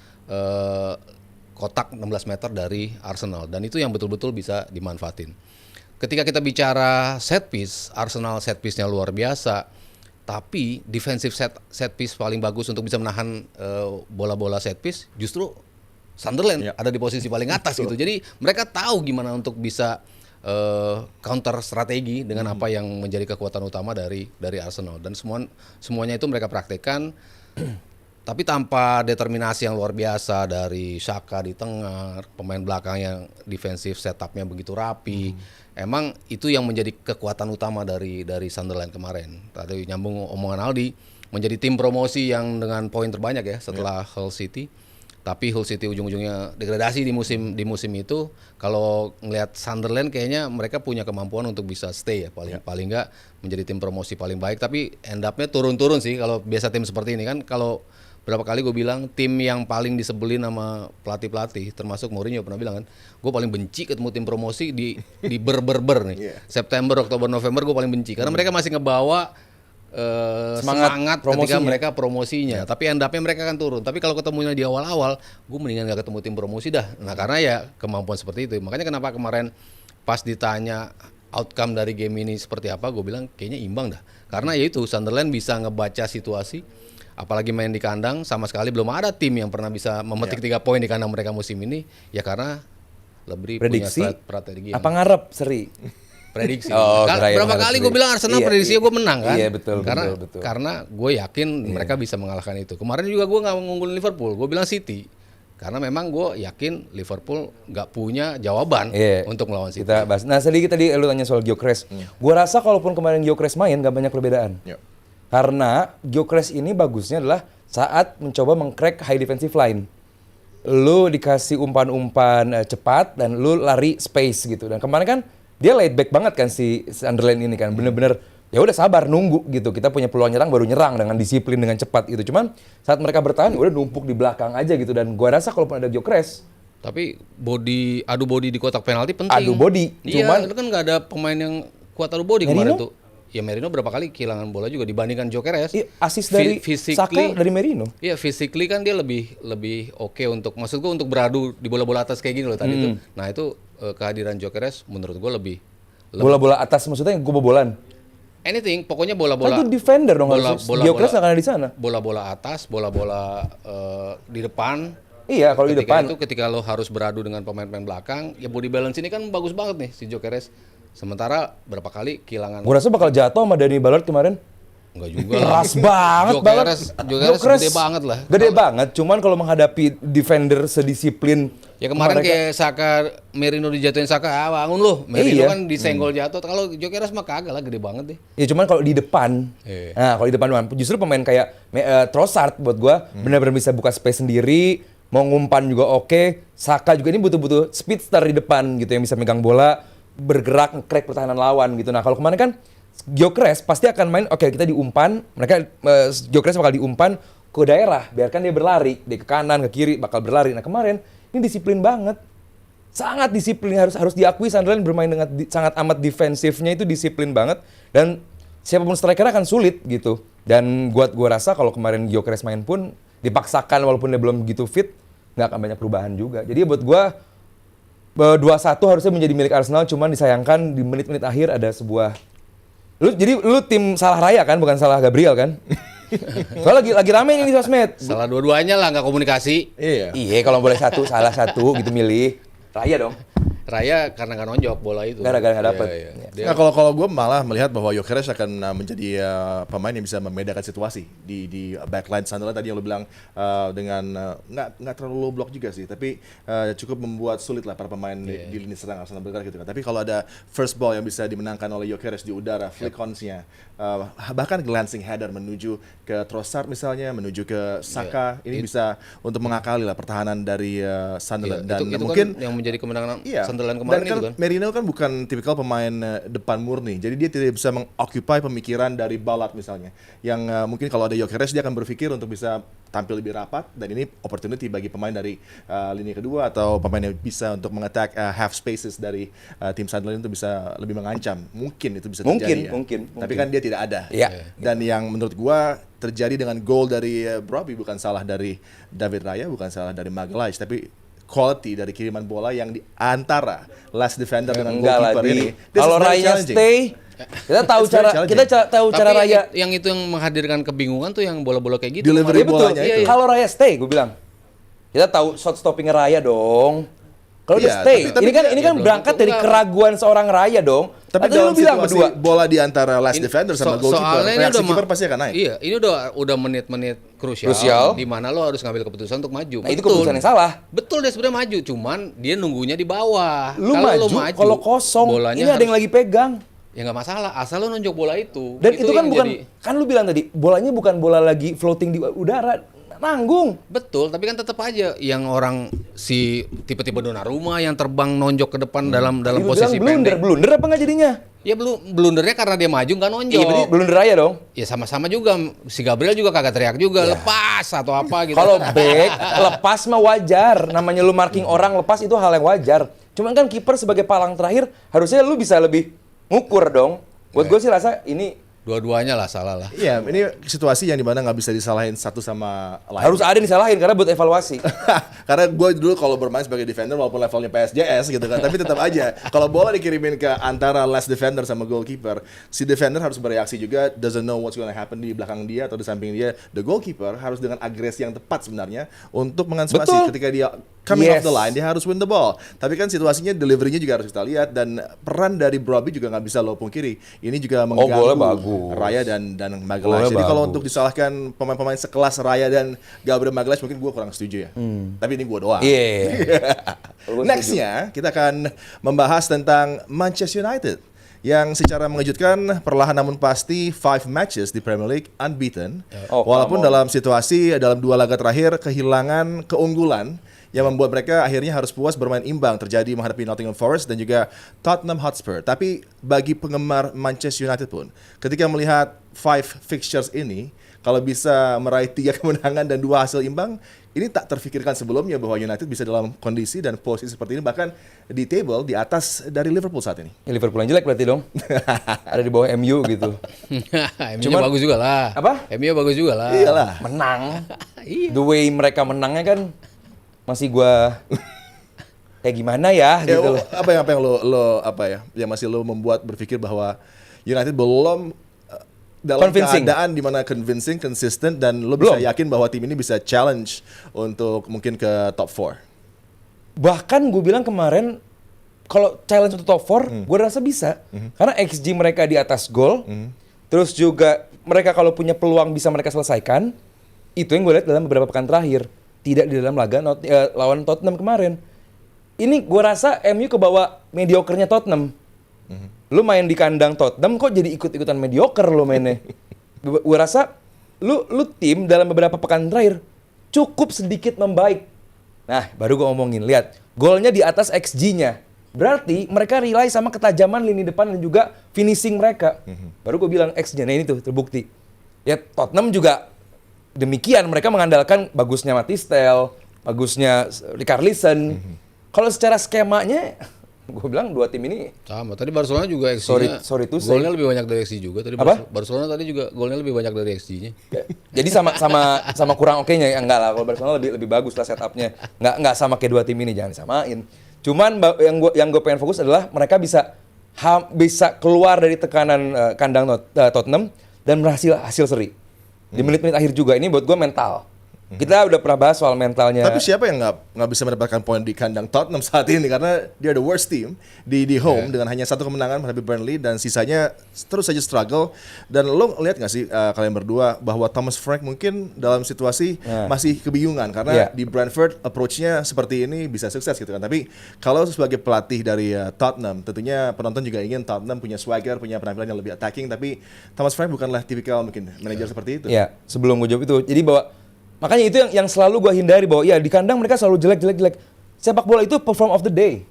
kotak 16 meter dari Arsenal. Dan itu yang betul-betul bisa dimanfaatin. Ketika kita bicara set piece, Arsenal set piece-nya luar biasa. Tapi defensive set piece paling bagus untuk bisa menahan bola-bola set piece justru Sunderland ada di posisi paling atas gitu. Jadi mereka tahu gimana untuk bisa counter strategi dengan apa yang menjadi kekuatan utama dari Arsenal, dan semuanya itu mereka praktekkan tapi tanpa determinasi yang luar biasa dari Xhaka di tengah, pemain belakang yang defensive setupnya begitu rapi. Emang itu yang menjadi kekuatan utama dari Sunderland kemarin. Tadi nyambung omongan Aldi, menjadi tim promosi yang dengan poin terbanyak ya setelah Hull City. Tapi Hull City ujung-ujungnya degradasi di musim itu. Kalau ngelihat Sunderland kayaknya mereka punya kemampuan untuk bisa stay ya, paling nggak menjadi tim promosi paling baik. Tapi end up-nya turun-turun sih kalau biasa tim seperti ini kan. Kalau berapa kali gue bilang tim yang paling disebelin sama pelatih-pelatih, termasuk Mourinho pernah bilang kan, gue paling benci ketemu tim promosi di ber nih. September, Oktober, November gue paling benci karena mereka masih ngebawa semangat ketika mereka promosinya. Tapi end up-nya mereka kan turun. Tapi kalau ketemunya di awal-awal, gue mendingan gak ketemu tim promosi dah. Nah karena ya kemampuan seperti itu. Makanya kenapa kemarin pas ditanya outcome dari game ini seperti apa, gue bilang kayaknya imbang dah. Karena ya itu Sunderland bisa ngebaca situasi. Apalagi main di kandang, sama sekali belum ada tim yang pernah bisa memetik 3 poin di kandang mereka musim ini. Ya karena lebih prediksi punya strategi. Apa ngarep seri? Prediksi. Berapa kali gue bilang Arsenal prediksinya gue menang kan? Iya betul. Karena gue yakin mereka bisa mengalahkan itu. Kemarin juga gue nggak ngunggulin Liverpool, gue bilang City. Karena memang gue yakin Liverpool nggak punya jawaban untuk melawan City. Kita bahas. Nah sedikit tadi lu tanya soal Gyökeres. Gue rasa kalaupun kemarin Gyökeres main nggak banyak perbedaan. Karena Gyökeres ini bagusnya adalah saat mencoba meng-crack high defensive line. Lu dikasih umpan-umpan cepat dan lu lari space gitu. Dan kemarin kan dia laid back banget kan si Sunderland ini kan, bener-bener ya udah sabar nunggu gitu. Kita punya peluang nyerang baru nyerang dengan disiplin dengan cepat gitu. Cuman saat mereka bertahan udah numpuk di belakang aja gitu. Dan gua rasa kalaupun ada Gyökeres, tapi adu body di kotak penalti penting. Adu body, cuman itu kan nggak ada pemain yang kuat adu body kemarin tuh. Ya Merino berapa kali kehilangan bola juga dibandingkan Gyökeres. Asis dari Saka dari Merino. Iya, physically kan dia lebih oke untuk, maksud gua untuk beradu di bola-bola atas kayak gini loh tadi tuh. Nah itu kehadiran Gyökeres menurut gue lebih bola-bola atas maksudnya yang kebobolan. Anything, pokoknya bola-bola. Kan itu defender dong harus. Gyökeres nggak ada di sana. Bola-bola atas, bola-bola di depan. Iya, kalau di depan. Ketika lo harus beradu dengan pemain-pemain belakang, ya body balance ini kan bagus banget nih si Gyökeres. Sementara berapa kali kehilangan. Gue rasa bakal jatuh sama Danny Ballard kemarin. Enggak juga. Keras banget Gyökeres gede banget lah. Gede banget, cuman kalau menghadapi defender sedisiplin. Ya kemarin kayak Saka, Merino dijatuhin Saka, bangun lu. Merino kan disenggol jatuh. Kalau Gyökeres mah kagak lah, gede banget deh. Ya cuman kalau di depan. Nah, kalau di depan justru pemain kayak Trossard buat gua benar-benar bisa buka space sendiri, mau ngumpan juga oke. Saka juga ini butuh speedster di depan gitu yang bisa megang bola, bergerak, nge-crack pertahanan lawan gitu. Nah, kalau kemarin kan Gyökeres pasti akan main, kita diumpan, Gyökeres bakal diumpan ke daerah, biarkan dia berlari, dia ke kanan, ke kiri, bakal berlari. Nah kemarin, ini disiplin banget. Sangat disiplin, harus diakui Sunderland bermain dengan sangat amat defensifnya itu disiplin banget. Dan siapapun striker akan sulit gitu. Dan gua rasa kalau kemarin Gyökeres main pun, dipaksakan walaupun dia belum gitu fit, nggak akan banyak perubahan juga. Jadi buat gua, 2-1 harusnya menjadi milik Arsenal, cuman disayangkan di menit-menit akhir ada sebuah Lu tim salah Raya kan, bukan salah Gabriel kan? Soalnya lagi rame ini di sosmed. Salah dua-duanya lah, nggak komunikasi. Iya, kalau boleh salah satu gitu milih. Raya dong. Raya karena nggak nonjok bola itu. Gara-gara nggak dapet. Nah, kalau gue malah melihat bahwa Gyökeres akan menjadi pemain yang bisa membedakan situasi di backline Sunderland tadi yang lo bilang dengan nggak terlalu low block juga sih, tapi cukup membuat sulit lah para pemain di lini serang Arsenal bergerak gitu kan. Tapi kalau ada first ball yang bisa dimenangkan oleh Gyökeres di udara, flick ons-nya, bahkan glancing header menuju ke Trossard misalnya, menuju ke Saka, ini bisa untuk mengakali lah pertahanan dari Sunderland. Dan itu mungkin kan yang menjadi kemenangan Sunderland dan kemarin kan itu kan. Merino kan bukan tipikal pemain depan murni, jadi dia tidak bisa mengoccupy pemikiran dari Ballard misalnya, yang mungkin kalau ada Gyökeres dia akan berpikir untuk bisa tampil lebih rapat, dan ini opportunity bagi pemain dari lini kedua atau pemain yang bisa untuk mengattack half spaces dari tim Sunderland itu bisa lebih mengancam. Mungkin itu bisa terjadi mungkin. Tapi kan dia tidak ada. Dan yang menurut gua terjadi dengan gol dari Brobbey bukan salah dari David Raya, bukan salah dari Magalhaes, tapi quality dari kiriman bola yang di antara last defender dengan goalkeeper ini. Kalau Raya stay, kita tahu cara Raya. Yang itu yang menghadirkan kebingungan tuh yang bola-bola kayak gitu. Delivery bolanya itu. Kalau Raya stay, gue bilang, kita tahu shot stoppingnya Raya dong. Kalau dia stay, ini kan berangkat dari keraguan seorang Raya dong. Tapi dalam situasi bola di antara last defender sama goalkeeper, reaksi kiper pasti akan naik. Iya, ini udah menit-menit krusial di mana lo harus ngambil keputusan untuk maju. Nah, itu keputusan yang salah. Betul, dia sebenarnya maju, cuman dia nunggunya di bawah. Lu maju kalau kosong, ini ada yang lagi pegang. Ya nggak masalah, asal lo nonjok bola itu. Dan itu kan bukan, kan lu bilang tadi, bolanya bukan bola lagi floating di udara. nanggung. Betul, tapi kan tetap aja yang orang si tipe-tipe Donnarumma yang terbang nonjok ke depan dalam Tadi lu posisi bilang pendek. blunder apa nggak jadinya? Ya blundernya karena dia maju nggak nonjok. Iya, berarti blunder aja dong. Ya sama-sama juga, si Gabriel juga kagak teriak juga, lepas atau apa gitu. Kalau back lepas mah wajar, namanya lu marking orang lepas itu hal yang wajar. Cuman kan kiper sebagai palang terakhir harusnya lu bisa lebih ngukur dong. Buat gue sih rasa ini Dua-duanya lah salah lah. Iya, ini situasi yang dimana nggak bisa disalahin satu sama lain. harus ada yang disalahin karena buat evaluasi. Karena gue dulu kalau bermain sebagai defender walaupun levelnya PSJS gitu kan, tapi tetap aja kalau bola dikirimin ke antara last defender sama goalkeeper, si defender harus bereaksi juga, doesn't know what's gonna happen di belakang dia atau di samping dia. The goalkeeper harus dengan agresi yang tepat sebenarnya untuk mengantisipasi Betul. ketika dia coming Yes. off the line, dia harus win the ball. Tapi kan situasinya deliverynya juga harus kita lihat dan peran dari Brobbey juga nggak bisa lo pungkiri. Ini juga golnya mengganggu bagus. Raya dan Magalhaes. Golnya Jadi kalau bagus. untuk disalahkan pemain-pemain sekelas Raya dan Gabriel Magalhaes mungkin gue kurang setuju ya. Tapi ini gue doang. Iya. Nextnya kita akan membahas tentang Manchester United yang secara mengejutkan perlahan namun pasti 5 matches di Premier League unbeaten. Oh, Walaupun come on. dalam situasi dalam 2 laga terakhir kehilangan keunggulan yang membuat mereka akhirnya harus puas bermain imbang terjadi menghadapi Nottingham Forest dan juga Tottenham Hotspur. Tapi bagi penggemar Manchester United pun, ketika melihat 5 fixtures ini, kalau bisa meraih 3 kemenangan dan 2 hasil imbang, ini tak terfikirkan sebelumnya bahwa United bisa dalam kondisi dan posisi seperti ini, bahkan di table di atas dari Liverpool saat ini. Ya, Liverpool yang jelek berarti dong. Ada di bawah MU gitu. MU bagus juga lah. Apa? MU bagus juga lah. Iyalah. Menang. Iya. The way mereka menangnya kan masih gua kayak gimana ya Ya, gitu loh. apa yang lo yang masih lo membuat berpikir bahwa United belum dalam Convincing. keadaan di mana convincing, consistent dan lo bisa yakin bahwa tim ini bisa challenge untuk mungkin ke top 4. Bahkan gue bilang kemarin kalau challenge untuk top 4, gue rasa bisa. Karena XG mereka di atas gol. Terus juga mereka kalau punya peluang bisa mereka selesaikan. Itu yang gue lihat dalam beberapa pekan terakhir. Tidak di dalam laga lawan Tottenham kemarin. Ini gue rasa MU kebawa mediokernya Tottenham. Lu main di kandang Tottenham kok jadi ikut-ikutan mediocre lu mainnya. Gue rasa lu tim dalam beberapa pekan terakhir cukup sedikit membaik. Nah, baru gue ngomongin, lihat golnya di atas XG-nya. Berarti mereka rely sama ketajaman lini depan dan juga finishing mereka. Baru gue bilang XG-nya, nah ini tuh terbukti. Ya Tottenham juga demikian, mereka mengandalkan bagusnya Matistel, bagusnya Richarlison. Kalau secara skemanya, gue bilang dua tim ini Sama. Tadi Barcelona juga XG-nya. Sorry to say. Golnya lebih banyak dari XG juga. Tadi Apa? Barcelona tadi juga golnya lebih banyak dari XG-nya. jadi sama kurang oke-nya ya enggak lah. Kalau Barcelona lebih bagus lah setupnya. Enggak sama kayak dua tim ini, jangan disamain. Cuman yang gue pengen fokus adalah mereka bisa keluar dari tekanan kandang Tottenham dan hasil seri. Di menit-menit akhir juga ini buat gue mental. Kita udah pernah bahas soal mentalnya. Tapi siapa yang nggak bisa mendapatkan poin di kandang Tottenham saat ini karena dia the worst team di home dengan hanya 1 kemenangan menghadapi Burnley dan sisanya terus saja struggle. Dan lo lihat nggak sih kalian berdua bahwa Thomas Frank mungkin dalam situasi masih kebingungan karena di Brentford approach-nya seperti ini bisa sukses gitu kan. Tapi kalau sebagai pelatih dari Tottenham, tentunya penonton juga ingin Tottenham punya swagger, punya penampilan yang lebih attacking. Tapi Thomas Frank bukanlah tipikal mungkin manajer seperti itu. Ya, sebelum gue jawab itu, jadi bahwa makanya itu yang selalu gue hindari bahwa ya di kandang mereka selalu jelek. Sepak bola itu perform of the day.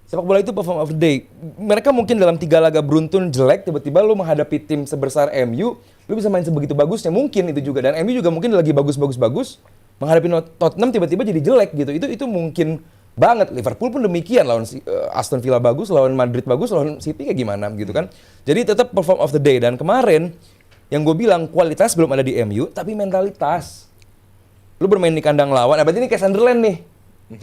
Sepak bola itu perform of the day. Mereka mungkin dalam 3 laga beruntun jelek, tiba-tiba lu menghadapi tim sebesar MU, lu bisa main sebegitu bagusnya, mungkin itu juga. Dan MU juga mungkin lagi bagus, menghadapi Tottenham tiba-tiba jadi jelek gitu. Itu mungkin banget. Liverpool pun demikian, lawan Aston Villa bagus, lawan Madrid bagus, lawan City kayak gimana gitu kan. Jadi tetap perform of the day. Dan kemarin yang gue bilang kualitas belum ada di MU, tapi mentalitas. Lu bermain di kandang lawan, berarti ini kayak Sunderland nih.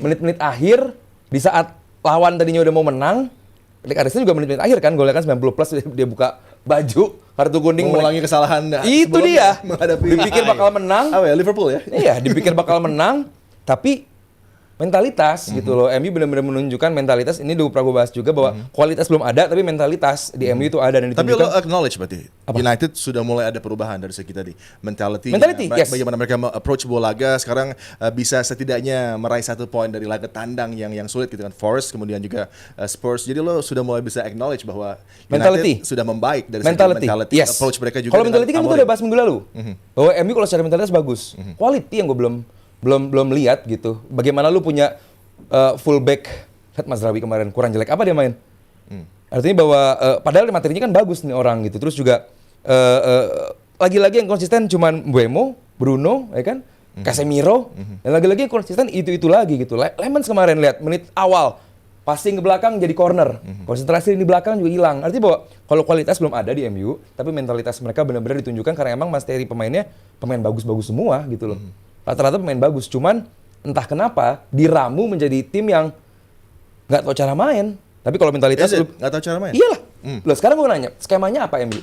Menit-menit akhir, di saat lawan tadinya udah mau menang, Richarlison juga menit-menit akhir kan, golnya kan 90 plus, dia buka baju, kartu kuning. Mengulangi kesalahan. Itu dia, menghadapi dipikir bakal menang. Liverpool ya? Iya, dipikir bakal menang, tapi mentalitas gitu loh. MU benar-benar menunjukkan mentalitas. Ini udah pernah gue bahas juga bahwa kualitas belum ada, tapi mentalitas di MU itu ada dan Tapi ditunjukkan. lo acknowledge berarti United sudah mulai ada perubahan dari segi tadi mentality, Yes. bagaimana mereka approach bola laga sekarang bisa setidaknya meraih 1 poin dari laga tandang yang sulit gitu kan, Forest kemudian juga Spurs. Jadi lo sudah mulai bisa acknowledge bahwa Mentality. United sudah membaik dari segi Mentality, mentality, yes. approach mereka juga. Kalau dengan mentality kan kita Amorim. udah bahas minggu lalu. Bahwa MU kalau secara mentalitas bagus. Quality yang gue belum lihat gitu. Bagaimana lu punya fullback, lihat Mas Rawi kemarin kurang jelek apa dia main? Artinya bahwa padahal materinya kan bagus nih orang gitu. Terus juga lagi-lagi yang konsisten cuman Mbeumo, Bruno, ya kan? Casemiro. Dan lagi-lagi yang konsisten itu lagi gitu. Lemans kemarin lihat menit awal passing ke belakang jadi corner. Konsentrasi di belakang juga hilang. Artinya bahwa kalau kualitas belum ada di MU, tapi mentalitas mereka benar-benar ditunjukkan karena emang materi pemainnya pemain bagus-bagus semua gitu loh. Rata-rata pemain bagus, cuman entah kenapa diramu menjadi tim yang nggak tahu cara main. Tapi kalau mentalitas nggak tahu cara main. iyalah. Loh, sekarang gue nanya, skemanya apa MU?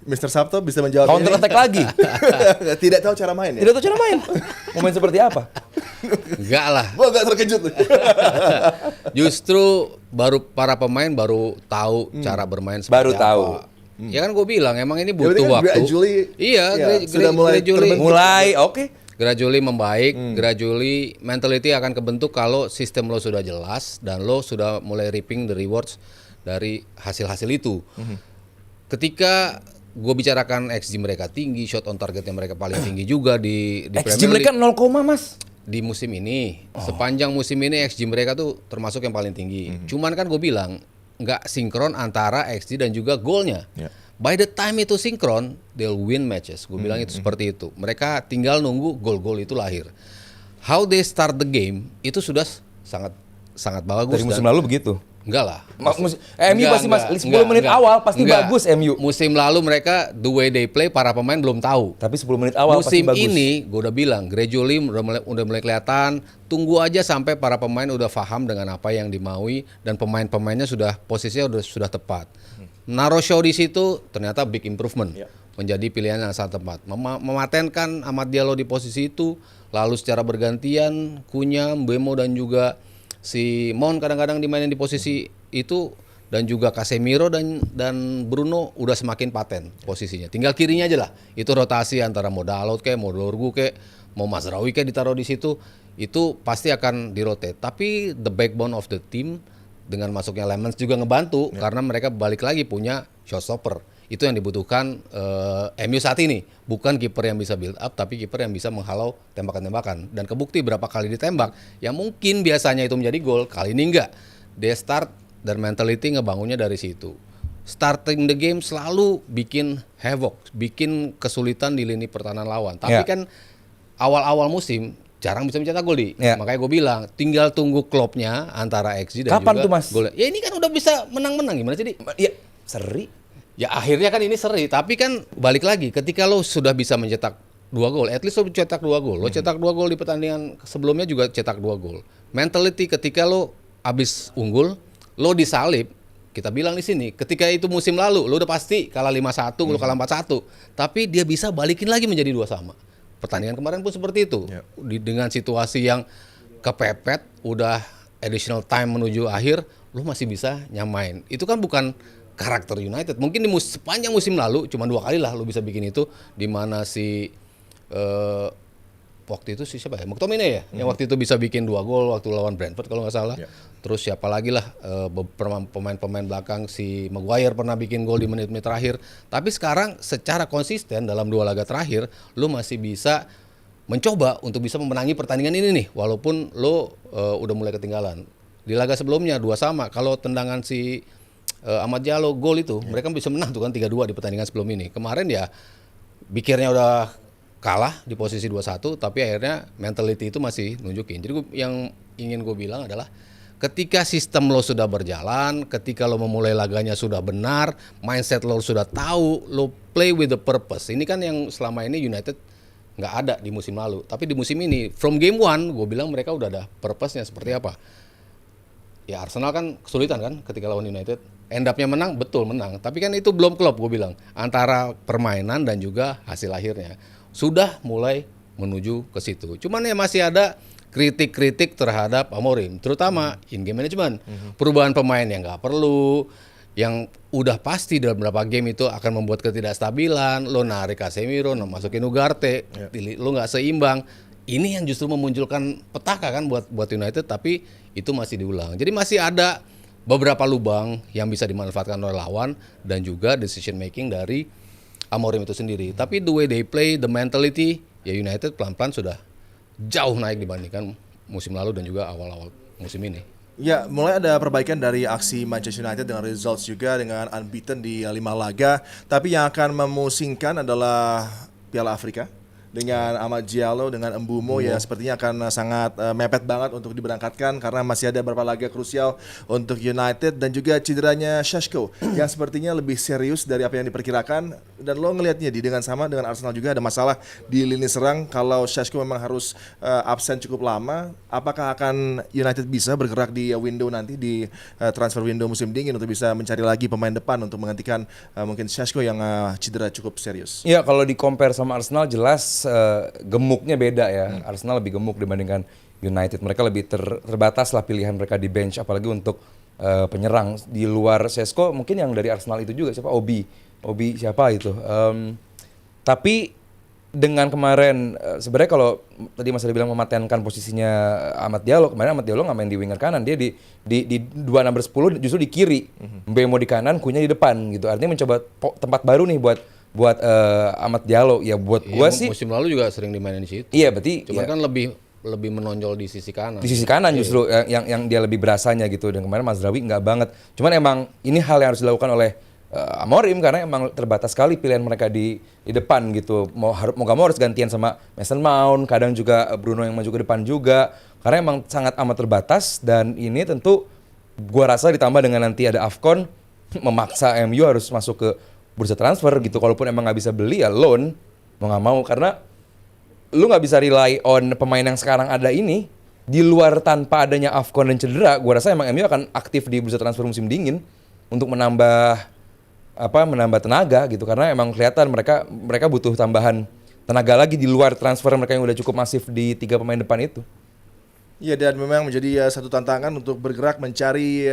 Mr. Sabto bisa menjawab Counter ini. attack lagi. Tidak tahu cara main ya. Tidak tahu cara main. Mau main seperti apa? Enggak lah. Gua agak terkejut. Justru para pemain baru tahu cara bermain seperti Baru apa. tahu. Ya kan gue bilang emang ini Berarti butuh kan waktu. gradually- Iya, ya, sudah mulai gradually, terbentuk. Mulai, oke. gradually membaik, gradually mentality akan kebentuk kalau sistem lo sudah jelas dan lo sudah mulai reaping the rewards dari hasil-hasil itu. Ketika gue bicarakan XG mereka tinggi, shot on targetnya mereka paling tinggi juga di XG Premier mereka League. 0, Mas. Di musim ini, sepanjang musim ini XG mereka tuh termasuk yang paling tinggi. Cuman kan gue bilang nggak sinkron antara XG dan juga golnya. Ya. By the time itu sinkron, they'll win matches. Gue bilang itu seperti itu. Mereka tinggal nunggu gol-gol itu lahir. How they start the game itu sudah sangat bagus. Dari musim dan- lalu begitu. Enggak lah. MU pasti 10 menit awal pasti bagus MU. Musim lalu mereka the way they play para pemain belum tahu. Tapi 10 menit awal pasti Musim bagus. ini gue udah bilang gradually udah mulai kelihatan. Tunggu aja sampai para pemain udah paham dengan apa yang dimaui dan pemainnya sudah posisinya sudah tepat. Naruh show di situ ternyata big improvement. Menjadi pilihan yang sangat tepat. Mematenkan Amad Diallo di posisi itu, lalu secara bergantian Cunha, Mbeumo dan juga si Mount kadang-kadang dimainin di posisi itu, dan juga Casemiro dan Bruno udah semakin paten posisinya. Tinggal kirinya aja lah. Itu rotasi antara mau Dalot kayak mau Dorgu kayak mau Mazraoui kayak ditaruh di situ, itu pasti akan dirotate. Tapi the backbone of the team dengan masuknya Lemans juga ngebantu karena mereka balik lagi punya shotstopper. Itu yang dibutuhkan MU saat ini. Bukan kiper yang bisa build up, tapi kiper yang bisa menghalau tembakan-tembakan. Dan kebukti berapa kali ditembak, yang mungkin biasanya itu menjadi gol, kali ini enggak. They start dan mentality ngebangunnya dari situ. Starting the game selalu bikin havoc, bikin kesulitan di lini pertahanan lawan. Tapi kan awal-awal musim jarang bisa mencetak gol di. Makanya gue bilang tinggal tunggu klopnya antara XG dan Kapan juga tuh, Mas? golnya. Ya ini kan udah bisa menang-menang, gimana sih, Di? Ya, seri. Ya akhirnya kan ini seri, tapi kan balik lagi ketika lo sudah bisa mencetak 2 gol, at least lo cetak 2 gol. Lo cetak 2 gol di pertandingan sebelumnya juga cetak 2 gol. Mentality ketika lo abis unggul, lo disalib. Kita bilang di sini, ketika itu musim lalu lo udah pasti kalah 5-1, lo kalah 4-1, tapi dia bisa balikin lagi menjadi 2-2. Pertandingan kemarin pun seperti itu. Dengan situasi yang kepepet, udah additional time menuju akhir, lo masih bisa nyamain. Itu kan bukan karakter United. Mungkin di sepanjang musim lalu cuma 2 kali lah lo bisa bikin itu, di mana si waktu itu si siapa ya? McTominay ya, yang waktu itu bisa bikin 2 gol waktu lawan Brentford kalau nggak salah. Terus siapa lagi lah pemain-pemain belakang, si Maguire pernah bikin gol di menit-menit terakhir. Tapi sekarang secara konsisten dalam 2 laga terakhir lo masih bisa mencoba untuk bisa memenangi pertandingan ini nih, walaupun lo udah mulai ketinggalan. Di laga sebelumnya 2-2. Kalau tendangan si Amad Diallo gol itu, mereka bisa menang tuh kan 3-2 di pertandingan sebelum ini. Kemarin ya pikirnya udah kalah di posisi 2-1, tapi akhirnya mentality itu masih nunjukin. Jadi yang ingin gue bilang adalah ketika sistem lo sudah berjalan, ketika lo memulai laganya sudah benar, mindset lo sudah tahu, lo play with the purpose. Ini kan yang selama ini United nggak ada di musim lalu. Tapi di musim ini, from game 1, gue bilang mereka udah ada purpose-nya seperti apa. Ya Arsenal kan kesulitan kan ketika lawan United. End up-nya menang, betul menang. Tapi kan itu belum klop, gue bilang. Antara permainan dan juga hasil akhirnya. Sudah mulai menuju ke situ. Cuman ya masih ada kritik-kritik terhadap Amorim, terutama in-game management. Perubahan pemain yang nggak perlu, yang udah pasti dalam beberapa game itu akan membuat ketidakstabilan. Lo narik Casemiro, lo masukin Ugarte, lo nggak seimbang. Ini yang justru memunculkan petaka kan buat United, tapi itu masih diulang. Jadi masih ada beberapa lubang yang bisa dimanfaatkan oleh lawan dan juga decision making dari Amorim itu sendiri. Tapi the way they play, the mentality, ya United pelan-pelan sudah jauh naik dibandingkan musim lalu dan juga awal-awal musim ini. Ya, mulai ada perbaikan dari aksi Manchester United dengan results juga dengan unbeaten di 5 laga. Tapi yang akan memusingkan adalah Piala Afrika dengan Amad Diallo dengan Mbeumo ya sepertinya akan sangat mepet banget untuk diberangkatkan karena masih ada beberapa laga krusial untuk United dan juga cederanya Šeško yang sepertinya lebih serius dari apa yang diperkirakan. Dan lo ngelihatnya dengan sama dengan Arsenal juga ada masalah di lini serang. Kalau Šeško memang harus absen cukup lama, apakah akan United bisa bergerak di window nanti di transfer window musim dingin untuk bisa mencari lagi pemain depan untuk menggantikan mungkin Šeško yang cedera cukup serius? Ya kalau di compare sama Arsenal jelas gemuknya beda ya. Arsenal lebih gemuk dibandingkan United. Mereka lebih terbatas lah pilihan mereka di bench, apalagi untuk penyerang. Di luar Šeško mungkin yang dari Arsenal itu juga siapa? Obi siapa itu? Tapi dengan kemarin sebenarnya kalau tadi Mas Adi bilang mematenkan posisinya Amad Diallo, kemarin Amad Diallo nggak main di winger kanan, dia di 2 6 10 justru di kiri. Mbeumo di kanan, Cunha di depan gitu. Artinya mencoba tempat baru nih buat Amad Diallo. Ya buat gua sih musim lalu juga sering dimainin di situ. iya berarti Cuman ya, kan lebih menonjol di sisi kanan. di sisi kanan justru yang dia lebih berasanya gitu. Dan kemarin Mazraoui nggak banget. Cuman emang ini hal yang harus dilakukan oleh Amorim karena emang terbatas sekali pilihan mereka di depan gitu. Mau nggak mau harus gantian sama Mason Mount, kadang juga Bruno yang maju ke depan juga. Karena emang sangat amat terbatas dan ini tentu gua rasa ditambah dengan nanti ada AFCON memaksa MU harus masuk ke bursa transfer gitu. Kalaupun emang nggak bisa beli ya loan, mau nggak mau karena lu nggak bisa rely on pemain yang sekarang ada ini. Di luar tanpa adanya AFCON dan cedera, gua rasa emang MU akan aktif di bursa transfer musim dingin untuk menambah tenaga gitu karena emang kelihatan mereka butuh tambahan tenaga lagi di luar transfer mereka yang udah cukup masif di 3 pemain depan itu. Iya, dan memang menjadi satu tantangan untuk bergerak mencari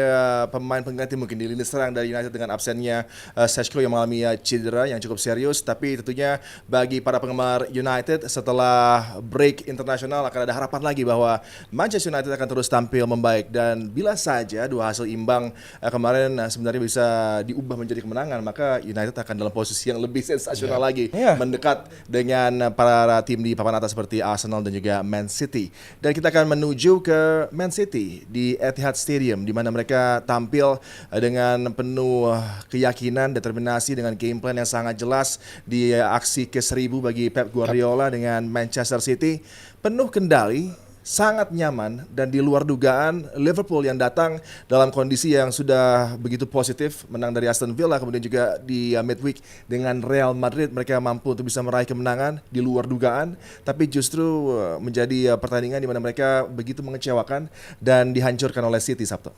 pemain pengganti mungkin di lini serang dari United dengan absennya Šeško yang mengalami cedera yang cukup serius. Tapi tentunya bagi para penggemar United setelah break internasional akan ada harapan lagi bahwa Manchester United akan terus tampil membaik. Dan bila saja 2 hasil imbang kemarin sebenarnya bisa diubah menjadi kemenangan, maka United akan dalam posisi yang lebih sensasional lagi, mendekat dengan para tim di papan atas seperti Arsenal dan juga Man City. Dan kita akan menuju ke Man City di Etihad Stadium di mana mereka tampil dengan penuh keyakinan, determinasi dengan game plan yang sangat jelas di aksi ke-1000 bagi Pep Guardiola dengan Manchester City. Penuh kendali, sangat nyaman dan di luar dugaan Liverpool yang datang dalam kondisi yang sudah begitu positif, menang dari Aston Villa kemudian juga di midweek dengan Real Madrid mereka mampu untuk bisa meraih kemenangan di luar dugaan, tapi justru menjadi pertandingan di mana mereka begitu mengecewakan dan dihancurkan oleh City Sabtu.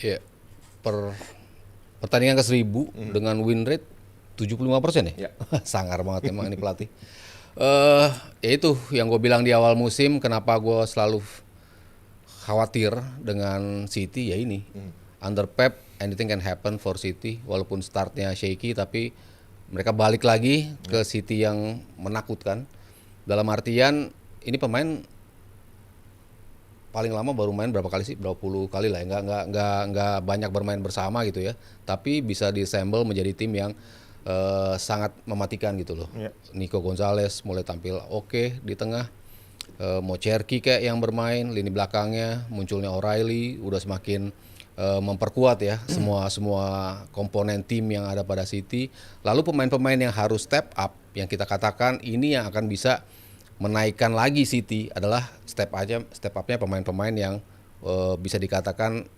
Iya. Pertandingan ke-1000 dengan win rate 75% ya. Sangar banget emang ini pelatih. Ya itu yang gue bilang di awal musim, kenapa gue selalu khawatir dengan City ya ini. Under Pep, anything can happen for City. Walaupun startnya shaky, tapi mereka balik lagi ke City yang menakutkan. Dalam artian, ini pemain paling lama baru main berapa kali sih? Berapa puluh kali lah ya. Nggak banyak bermain bersama gitu ya. Tapi bisa disassemble menjadi tim yang sangat mematikan gitu loh. Nico Gonzalez mulai tampil oke di tengah. Mau Cherki kayak yang bermain, lini belakangnya munculnya O'Reilly udah semakin memperkuat ya semua komponen tim yang ada pada City. Lalu pemain-pemain yang harus step up yang kita katakan ini yang akan bisa menaikkan lagi City adalah step upnya pemain-pemain yang bisa dikatakan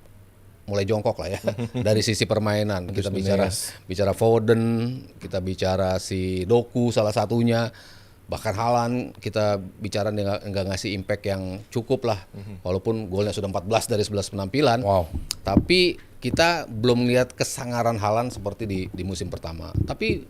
mulai jongkok lah ya dari sisi permainan. Kita bicara Foden, kita bicara si Doku salah satunya, bahkan Haaland kita bicara nggak ngasih impact yang cukup lah, walaupun golnya sudah 14 dari 11 penampilan. Tapi kita belum lihat kesangaran Haaland seperti di musim pertama. Tapi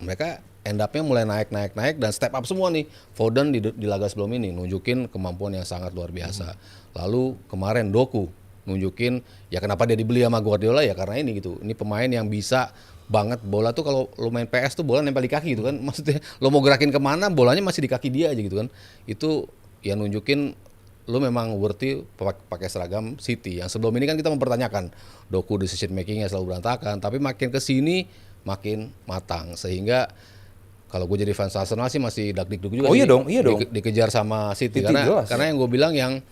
mereka end up-nya mulai naik dan step up semua nih. Foden di laga sebelum ini nunjukin kemampuan yang sangat luar biasa. Lalu kemarin Doku nunjukin ya kenapa dia dibeli sama Guardiola ya karena ini gitu. Ini pemain yang bisa banget bola tuh kalau lo main PS tuh bola nempel di kaki gitu kan. Maksudnya lo mau gerakin kemana bolanya masih di kaki dia aja gitu kan. Itu ya nunjukin lo memang worthy pakai seragam City. Yang sebelum ini kan kita mempertanyakan Doku decision makingnya selalu berantakan. Tapi makin kesini makin matang sehingga kalau gue jadi fans Arsenal sih masih dak-dikduk juga. Oh iya dong. Dikejar sama City jelas, karena yang gue bilang yang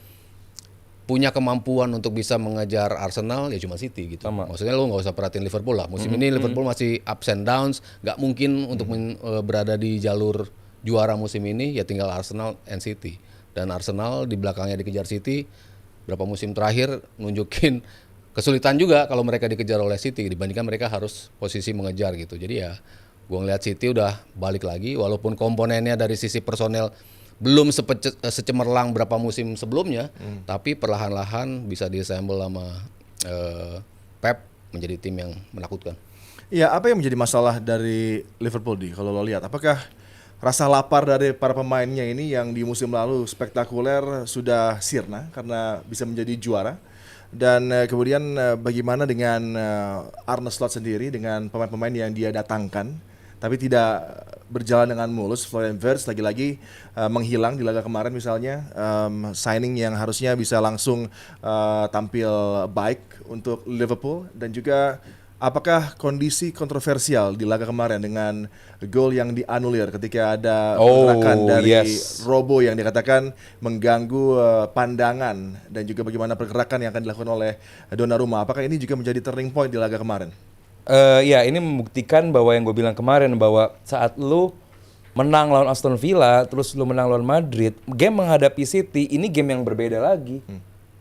punya kemampuan untuk bisa mengejar Arsenal ya cuma City gitu. Sama. Maksudnya lo nggak usah perhatiin Liverpool lah. Musim ini Liverpool masih ups and downs, nggak mungkin untuk berada di jalur juara musim ini. Ya tinggal Arsenal and City. Dan Arsenal di belakangnya dikejar City. Berapa musim terakhir nunjukin kesulitan juga kalau mereka dikejar oleh City dibandingkan mereka harus posisi mengejar gitu. Jadi ya gue ngeliat City udah balik lagi walaupun komponennya dari sisi personel belum secemerlang berapa musim sebelumnya, tapi perlahan-lahan bisa disassemble sama Pep menjadi tim yang menakutkan. Ya, apa yang menjadi masalah dari Liverpool kalau lo lihat? Apakah rasa lapar dari para pemainnya ini yang di musim lalu spektakuler sudah sirna karena bisa menjadi juara? Dan kemudian bagaimana dengan Arne Slot sendiri dengan pemain-pemain yang dia datangkan tapi tidak berjalan dengan mulus. Florian Wirtz lagi-lagi menghilang di laga kemarin misalnya, signing yang harusnya bisa langsung tampil baik untuk Liverpool. Dan juga apakah kondisi kontroversial di laga kemarin dengan gol yang dianulir ketika ada gerakan dari Robo yang dikatakan mengganggu pandangan dan juga bagaimana pergerakan yang akan dilakukan oleh Donnarumma. Apakah ini juga menjadi turning point di laga kemarin? Ya ini membuktikan bahwa yang gue bilang kemarin bahwa saat lu menang lawan Aston Villa terus lu menang lawan Madrid, game menghadapi City ini game yang berbeda lagi.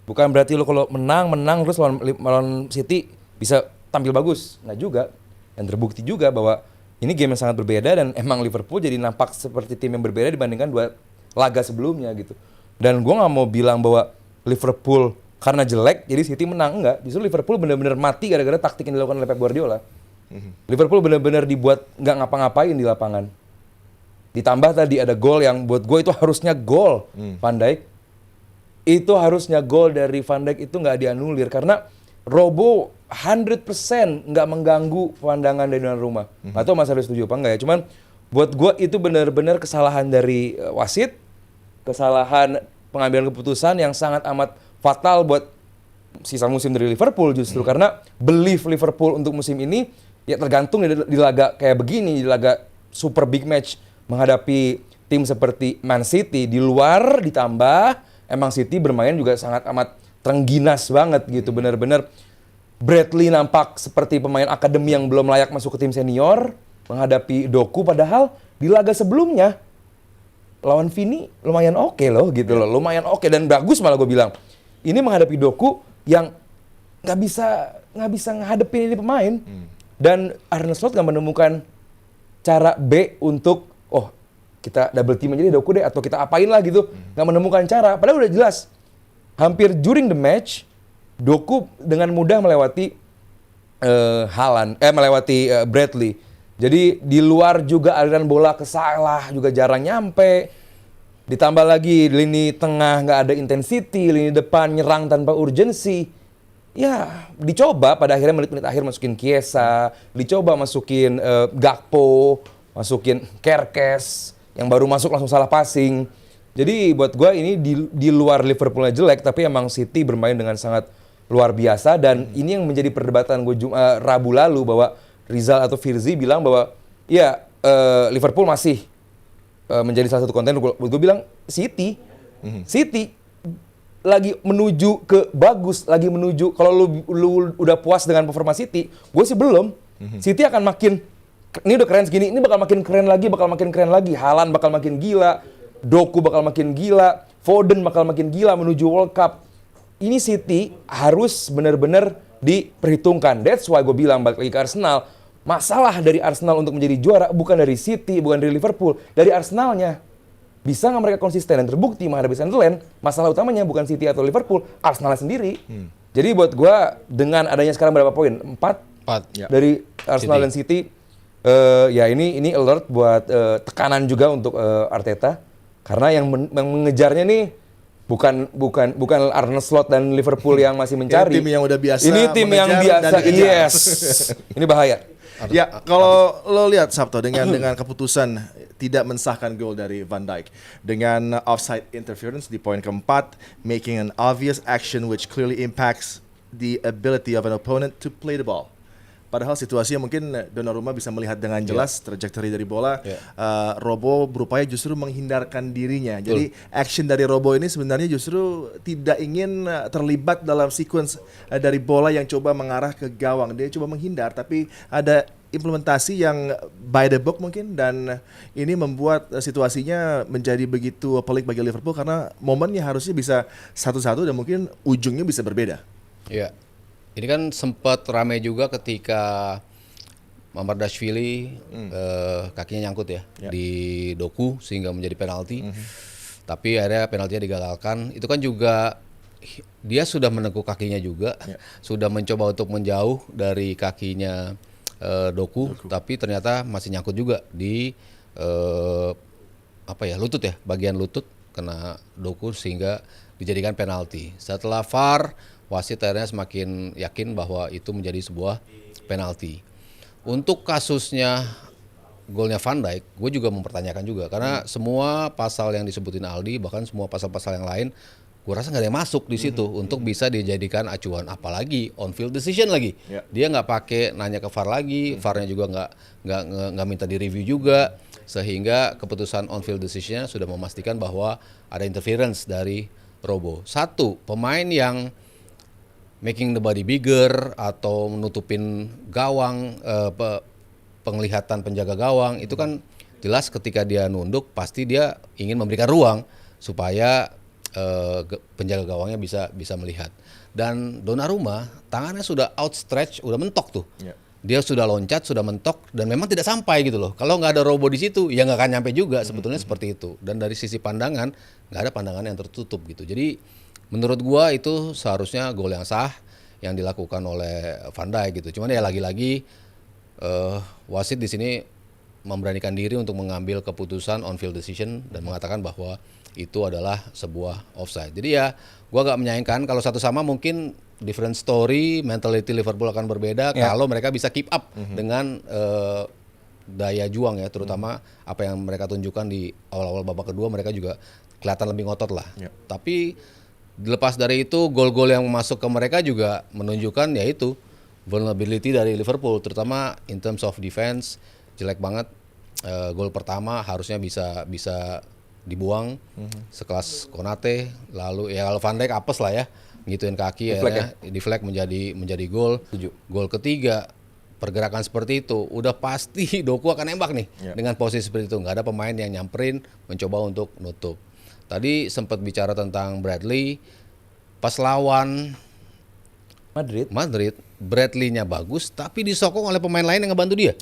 Bukan berarti lu kalau menang terus lawan City bisa tampil bagus, nggak juga. Dan terbukti juga bahwa ini game yang sangat berbeda dan emang Liverpool jadi nampak seperti tim yang berbeda dibandingkan 2 laga sebelumnya gitu. Dan gue nggak mau bilang bahwa Liverpool karena jelek, jadi City menang. Enggak, justru Liverpool benar-benar mati gara-gara taktik yang dilakukan oleh Pep Guardiola. Liverpool benar-benar dibuat nggak ngapa-ngapain di lapangan. Ditambah tadi ada gol yang buat gue itu harusnya gol Van Dijk. Itu harusnya gol dari Van Dijk itu nggak dianulir karena Robo 100% nggak mengganggu pandangan dari Donnarumma. Nggak tahu Mas Ari setuju apa enggak ya. Cuman buat gue itu benar-benar kesalahan dari wasit, kesalahan pengambilan keputusan yang sangat amat fatal buat sisa musim dari Liverpool justru karena belief Liverpool untuk musim ini ya tergantung di laga kayak begini, di laga super big match menghadapi tim seperti Man City. Di luar ditambah emang City bermain juga sangat amat terengginas banget gitu, benar-benar Bradley nampak seperti pemain akademi yang belum layak masuk ke tim senior menghadapi Doku, padahal di laga sebelumnya lawan Vini lumayan oke loh gitu loh, lumayan oke dan bagus malah gue bilang. Ini menghadapi Doku yang nggak bisa ngadepin ini pemain. Dan Arne Slot nggak menemukan cara B untuk kita double team aja deh Doku deh atau kita apain lah gitu. Nggak menemukan cara. Padahal udah jelas hampir during the match Doku dengan mudah melewati melewati Bradley. Jadi di luar juga aliran bola ke Salah juga jarang nyampe. Ditambah lagi lini tengah nggak ada intensity, lini depan nyerang tanpa urgensi. Ya dicoba pada akhirnya menit-menit akhir masukin Chiesa, dicoba masukin Gakpo, masukin Kerkes yang baru masuk langsung salah passing. Jadi buat gue ini di luar Liverpoolnya jelek, tapi emang City bermain dengan sangat luar biasa. Dan ini yang menjadi perdebatan gue Rabu lalu bahwa Rizal atau Firzi bilang bahwa ya Liverpool masih menjadi salah satu konten. Gue bilang City lagi menuju ke bagus, lagi menuju kalau lu udah puas dengan performa City, gue sih belum. City akan makin ini udah keren segini, ini bakal makin keren lagi. Haaland bakal makin gila, Doku bakal makin gila, Foden bakal makin gila menuju World Cup. Ini City harus benar-benar diperhitungkan. That's why gue bilang balik lagi ke Arsenal. Masalah dari Arsenal untuk menjadi juara bukan dari City, bukan dari Liverpool, dari Arsenalnya. Bisa nggak mereka konsisten dan terbukti menghadapi Sunderland? Masalah utamanya bukan City atau Liverpool, Arsenalnya sendiri. Jadi buat gue dengan adanya sekarang berapa poin? 4 ya. dari Arsenal dan City. Ya ini alert buat tekanan juga untuk Arteta karena yang mengejarnya nih bukan Arne Slot dan Liverpool yang masih mencari. Ini tim yang udah biasa Ini tim yang mengejar biasa. dan dikejar. Yes. Ini bahaya. Ya, kalau lo lihat Sabto dengan keputusan tidak mensahkan gol dari Van Dijk dengan offside interference di poin keempat, making an obvious action which clearly impacts the ability of an opponent to play the ball. Padahal situasinya mungkin Donnarumma bisa melihat dengan jelas trajektori dari bola. Robo berupaya justru menghindarkan dirinya. Jadi action dari Robo ini sebenarnya justru tidak ingin terlibat dalam sequence dari bola yang coba mengarah ke gawang. Dia coba menghindar, tapi ada implementasi yang by the book mungkin, dan ini membuat situasinya menjadi begitu pelik bagi Liverpool karena momennya harusnya bisa 1-1 dan mungkin ujungnya bisa berbeda. Iya. Ini kan sempat ramai juga ketika Mamardashvili kakinya nyangkut ya di Doku sehingga menjadi penalti. Tapi akhirnya penaltinya digagalkan. Itu kan juga dia sudah menekuk kakinya juga, sudah mencoba untuk menjauh dari kakinya Doku, tapi ternyata masih nyangkut juga di lutut ya, bagian lutut kena Doku sehingga dijadikan penalti. Setelah VAR, wasit akhirnya semakin yakin bahwa itu menjadi sebuah penalti. Untuk kasusnya golnya Van Dijk, gue juga mempertanyakan juga karena semua pasal yang disebutin Aldi, bahkan semua pasal-pasal yang lain, gue rasa nggak ada yang masuk di situ untuk bisa dijadikan acuan, apalagi on field decision lagi. Dia nggak pakai nanya ke VAR lagi, VAR-nya juga nggak minta di review juga, sehingga keputusan on field decision sudah memastikan bahwa ada interference dari Robo. Satu pemain yang making the body bigger atau menutupin gawang, penglihatan penjaga gawang, itu kan jelas ketika dia nunduk pasti dia ingin memberikan ruang supaya penjaga gawangnya bisa melihat. Dan Donnarumma tangannya sudah outstretch, udah mentok tuh. Dia sudah loncat, sudah mentok, dan memang tidak sampai gitu loh. Kalau nggak ada Robo di situ, ya nggak akan nyampe juga sebetulnya seperti itu. Dan dari sisi pandangan, nggak ada pandangan yang tertutup gitu. Jadi menurut gua itu seharusnya gol yang sah yang dilakukan oleh Van Dijk gitu. Cuman ya lagi-lagi wasit di sini memberanikan diri untuk mengambil keputusan on field decision dan mengatakan bahwa itu adalah sebuah offside. Jadi ya gua agak menyayangkan kalau satu sama mungkin different story, mentality Liverpool akan berbeda kalau mereka bisa keep up dengan daya juang ya, terutama apa yang mereka tunjukkan di awal-awal babak kedua, mereka juga kelihatan lebih ngotot lah. Tapi lepas dari itu, gol-gol yang masuk ke mereka juga menunjukkan yaitu vulnerability dari Liverpool, terutama in terms of defense jelek banget. Gol pertama harusnya bisa dibuang, sekelas Konate, lalu ya kalau Van Dijk apes lah ya, ngituin kaki, akhirnya deflect menjadi gol. Gol ketiga pergerakan seperti itu udah pasti Doku akan nembak nih dengan posisi seperti itu, nggak ada pemain yang nyamperin mencoba untuk nutup. Tadi sempat bicara tentang Bradley, pas lawan Madrid, Bradley-nya bagus, tapi disokong oleh pemain lain yang ngebantu dia.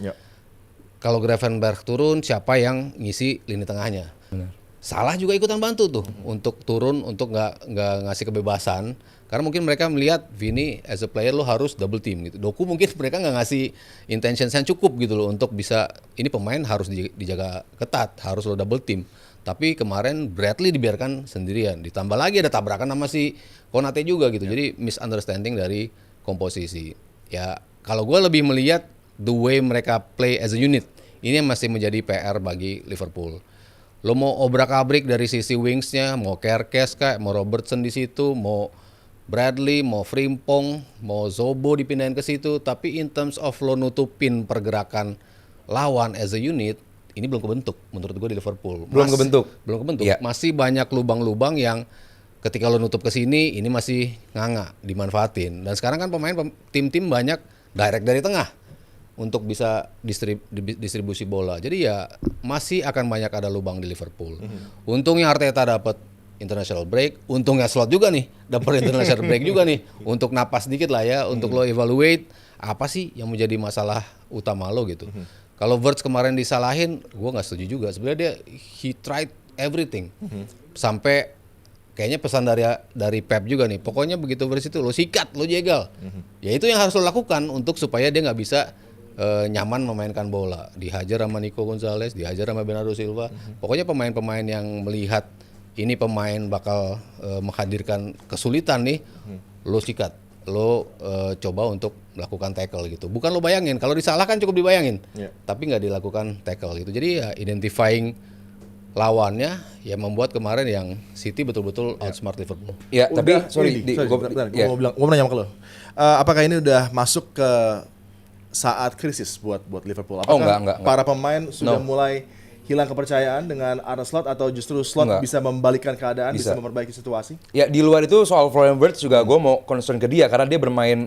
Kalau Gravenberch turun, siapa yang ngisi lini tengahnya? Benar. Salah juga ikutan bantu tuh untuk turun, untuk nggak ngasih kebebasan. Karena mungkin mereka melihat Vini as a player lo harus double team gitu. Doku mungkin mereka nggak ngasih intentions yang cukup gitu loh untuk bisa, ini pemain harus dijaga ketat, harus lo double team. Tapi kemarin Bradley dibiarkan sendirian, ditambah lagi ada tabrakan sama si Konate juga gitu. Jadi misunderstanding dari komposisi. Ya kalau gue lebih melihat the way mereka play as a unit, ini masih menjadi PR bagi Liverpool. Lo mau obrak-abrik dari sisi wingsnya, mau Kerkes kayak, mau Robertson di situ, mau Bradley, mau Frimpong, mau Zobo dipindahin ke situ, tapi in terms of lo nutupin pergerakan lawan as a unit, ini belum kebentuk menurut gue di Liverpool. Belum kebentuk. Ya. Masih banyak lubang-lubang yang ketika lo nutup ke sini, ini masih nganga dimanfaatin. Dan sekarang kan tim-tim banyak direct dari tengah untuk bisa distribusi bola. Jadi ya masih akan banyak ada lubang di Liverpool. Untungnya Arteta dapat international break, untungnya Slot juga nih dapat international break juga nih untuk napas dikit lah ya, untuk lo evaluate apa sih yang menjadi masalah utama lo gitu. Kalau Wirtz kemarin disalahin, gue nggak setuju juga. Sebenarnya he tried everything, sampai kayaknya pesan dari Pep juga nih. Pokoknya begitu Wirtz itu lo sikat, lo jegal. Ya itu yang harus lo lakukan untuk supaya dia nggak bisa nyaman memainkan bola. Dihajar sama Nico Gonzalez, dihajar sama Bernardo Silva. Pokoknya pemain-pemain yang melihat ini pemain bakal menghadirkan kesulitan nih, lo sikat, lo coba untuk melakukan tackle gitu. Bukan lo bayangin, kalau disalahkan cukup dibayangin, tapi nggak dilakukan tackle gitu. Jadi ya identifying lawannya ya membuat kemarin yang City betul-betul outsmart Liverpool. Ya, tapi gue mau nanya sama lo. Apakah ini udah masuk ke saat krisis buat Liverpool? Apakah enggak. para pemain sudah mulai hilang kepercayaan dengan Arne Slot atau justru Slot bisa membalikkan keadaan, bisa memperbaiki situasi? Ya, di luar itu soal Florian Wirtz juga gue mau concern ke dia karena dia bermain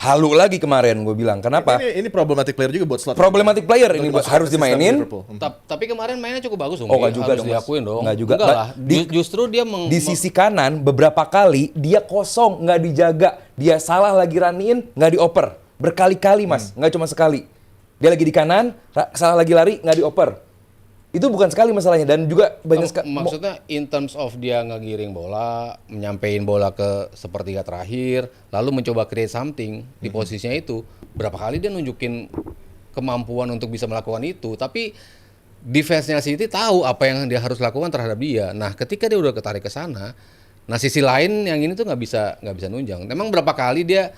halu lagi kemarin, gue bilang. Kenapa? Ini problematic player juga buat Slot. Problematic player ini harus dimainin. Tapi kemarin mainnya cukup bagus, Oh, nggak juga harus dong, Mas. diakuin dong. Nggak juga. Enggak lah. Justru dia di sisi kanan beberapa kali dia kosong, nggak dijaga. Dia salah lagi raniin, nggak dioper. Berkali-kali, Mas, nggak cuma sekali. Dia lagi di kanan, salah lagi lari, nggak dioper. Itu bukan sekali masalahnya, dan juga banyak sekali. Maksudnya in terms of dia ngegiring bola, nyampein bola ke sepertiga terakhir, lalu mencoba create something di posisinya itu. Berapa kali dia nunjukin kemampuan untuk bisa melakukan itu, tapi defense-nya City tahu apa yang dia harus lakukan terhadap dia. Nah, ketika dia udah ketarik ke sana, nah sisi lain yang ini tuh nggak bisa nunjang. Memang berapa kali dia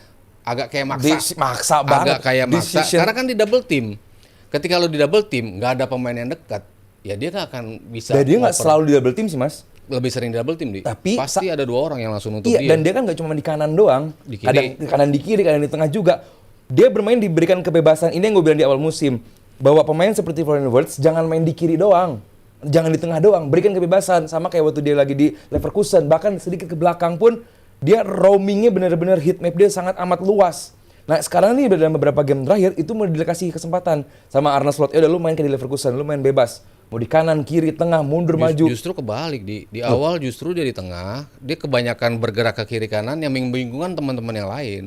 agak kayak maksa banget. Agak kayak maksa, karena kan di double team. Ketika lo di double team, nggak ada pemain yang dekat, ya dia nggak akan bisa. Dan dia nggak selalu di double team sih, Mas. Lebih sering di double team, Tapi pasti ada 2 orang yang langsung nutup iya, dia. dan dia kan nggak cuma di kanan doang, Di kiri. kadang kanan di kiri, kadang di tengah juga. Dia bermain diberikan kebebasan. Ini yang gue bilang di awal musim, bahwa pemain seperti Florian Wirtz jangan main di kiri doang, jangan di tengah doang, berikan kebebasan. Sama kayak waktu dia lagi di Leverkusen, bahkan sedikit ke belakang pun dia roamingnya benar-benar heat map dia sangat amat luas. Nah sekarang nih dalam beberapa game terakhir itu mau dikasih kesempatan sama Arne Slot. Ya udah lu main ke di Leverkusen, lu main bebas. Mau di kanan, kiri, tengah, mundur, maju. Justru kebalik di awal justru dia di tengah, dia kebanyakan bergerak ke kiri kanan yang membingungkan teman-teman yang lain.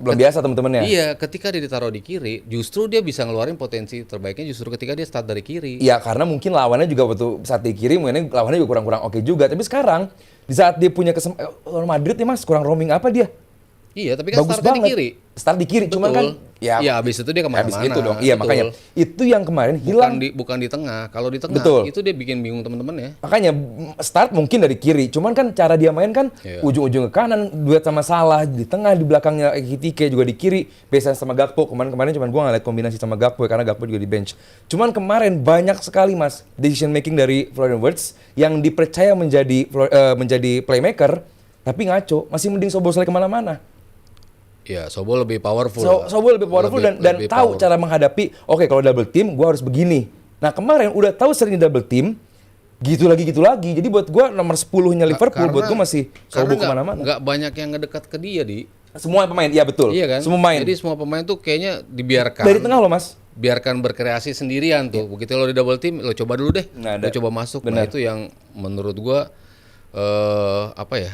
Belum biasa teman-temannya. Iya, ketika dia ditaruh di kiri, justru dia bisa ngeluarin potensi terbaiknya justru ketika dia start dari kiri. Iya, karena mungkin lawannya juga waktu saat di kiri mainnya lawannya juga kurang-kurang oke juga. Tapi sekarang di saat dia punya kesempatan Madrid nih Mas, kurang roaming apa dia? Iya, tapi kan Bagus startnya banget. di kiri. Start di kiri, cuman kan ya habis itu dia kemana-mana. Habis itu dong. Iya, Betul. makanya itu yang kemarin hilang. Bukan di tengah. Kalau di tengah Betul. itu dia bikin bingung teman-teman ya. Makanya start mungkin dari kiri, cuman kan cara dia main kan ujung-ujung ke kanan, duet sama Salah, di tengah, di belakangnya Ekitike juga di kiri, biasanya sama Gakpo. Kemarin cuman gua ngeliat kombinasi sama Gakpo karena Gakpo juga di bench. Cuman kemarin banyak sekali Mas decision making dari Florian Wirtz yang dipercaya menjadi playmaker, tapi ngaco, masih mending Szoboszlai kemana-mana. Ya, Sobo lebih powerful. Sobo lebih powerful dan tahu cara menghadapi. Oke, kalau double team gua harus begini. Nah, kemarin udah tahu sering double team, gitu lagi. Jadi buat gua nomor 10-nya Liverpool buat gua masih Sobo kemana-mana. Enggak banyak yang ngedekat ke dia, Semua pemain, iya betul. Iya kan? Semua main. Jadi semua pemain tuh kayaknya dibiarkan. Dari tengah loh, Mas. Biarkan berkreasi sendirian tuh. Begitu lo di double team, lo coba dulu deh. Lo coba masuk. Nah, itu yang menurut gua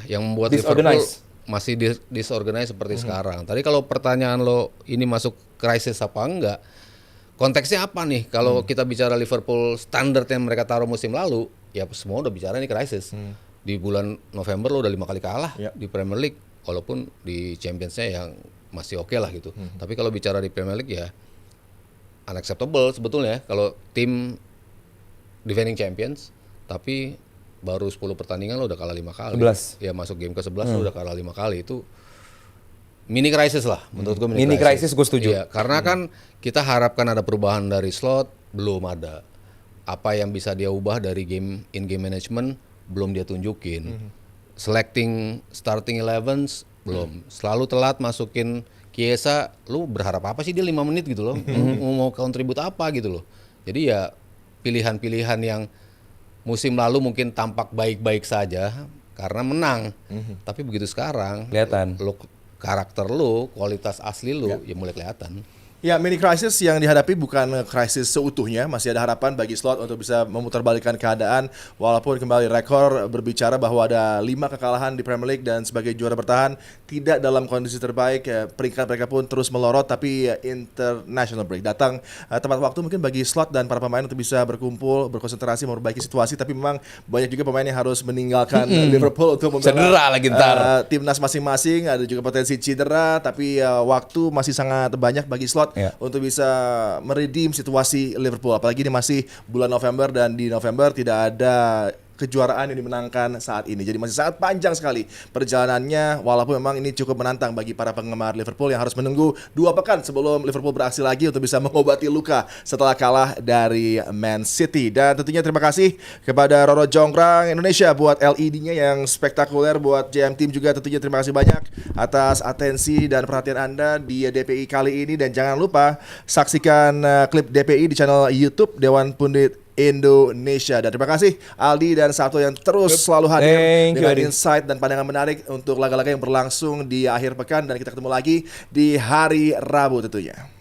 yang membuat Liverpool masih disorganize seperti sekarang. Tadi kalau pertanyaan lo ini masuk krisis apa enggak, konteksnya apa nih? Kalau kita bicara Liverpool standar yang mereka taruh musim lalu, ya semua udah bicara ini krisis. Di bulan November lo udah 5 kali kalah di Premier League, walaupun di Champions-nya yang masih oke lah gitu. Tapi kalau bicara di Premier League ya unacceptable sebetulnya kalau tim defending champions tapi baru 10 pertandingan lo udah kalah 5 kali. 11. Ya masuk game ke-11 lo udah kalah 5 kali, itu mini crisis lah menurut gue. Mini crisis gue setuju. Iya, karena kan kita harapkan ada perubahan dari Slot, belum ada. Apa yang bisa dia ubah dari in game management belum dia tunjukin. Selecting starting 11s belum. Selalu telat masukin Chiesa, lu berharap apa sih dia 5 menit gitu loh. Mau contribute apa gitu loh. Jadi ya pilihan-pilihan yang musim lalu mungkin tampak baik-baik saja karena menang. Tapi begitu sekarang kelihatan. Karakter lu, kualitas asli lu ya mulai kelihatan. Ya, mini crisis yang dihadapi bukan krisis seutuhnya. Masih ada harapan bagi Slot untuk bisa memutarbalikkan keadaan. Walaupun kembali rekor berbicara bahwa ada 5 kekalahan di Premier League dan sebagai juara bertahan tidak dalam kondisi terbaik. Peringkat mereka pun terus melorot, tapi international break datang tepat waktu mungkin bagi Slot dan para pemain untuk bisa berkumpul, berkonsentrasi, memperbaiki situasi. Tapi memang banyak juga pemain yang harus meninggalkan Liverpool untuk cedera lagi ntar. Timnas masing-masing. Ada juga potensi cedera, tapi waktu masih sangat banyak bagi Slot squad Ya. untuk bisa meredeem situasi Liverpool. Apalagi ini masih bulan November dan di November tidak ada kejuaraan yang dimenangkan saat ini. Jadi masih sangat panjang sekali perjalanannya, walaupun memang ini cukup menantang bagi para penggemar Liverpool yang harus menunggu 2 pekan sebelum Liverpool beraksi lagi untuk bisa mengobati luka setelah kalah dari Man City. Dan tentunya terima kasih kepada Roro Jonggrang Indonesia buat LED-nya yang spektakuler, buat JM Team juga tentunya terima kasih banyak atas atensi dan perhatian Anda di DPI kali ini. Dan jangan lupa saksikan klip DPI di channel YouTube Dewan Pundit Indonesia. Dan terima kasih Aldi dan Sato yang terus selalu hadir Thank you, dengan Adi. insight dan pandangan menarik untuk laga-laga yang berlangsung di akhir pekan, dan kita ketemu lagi di hari Rabu tentunya.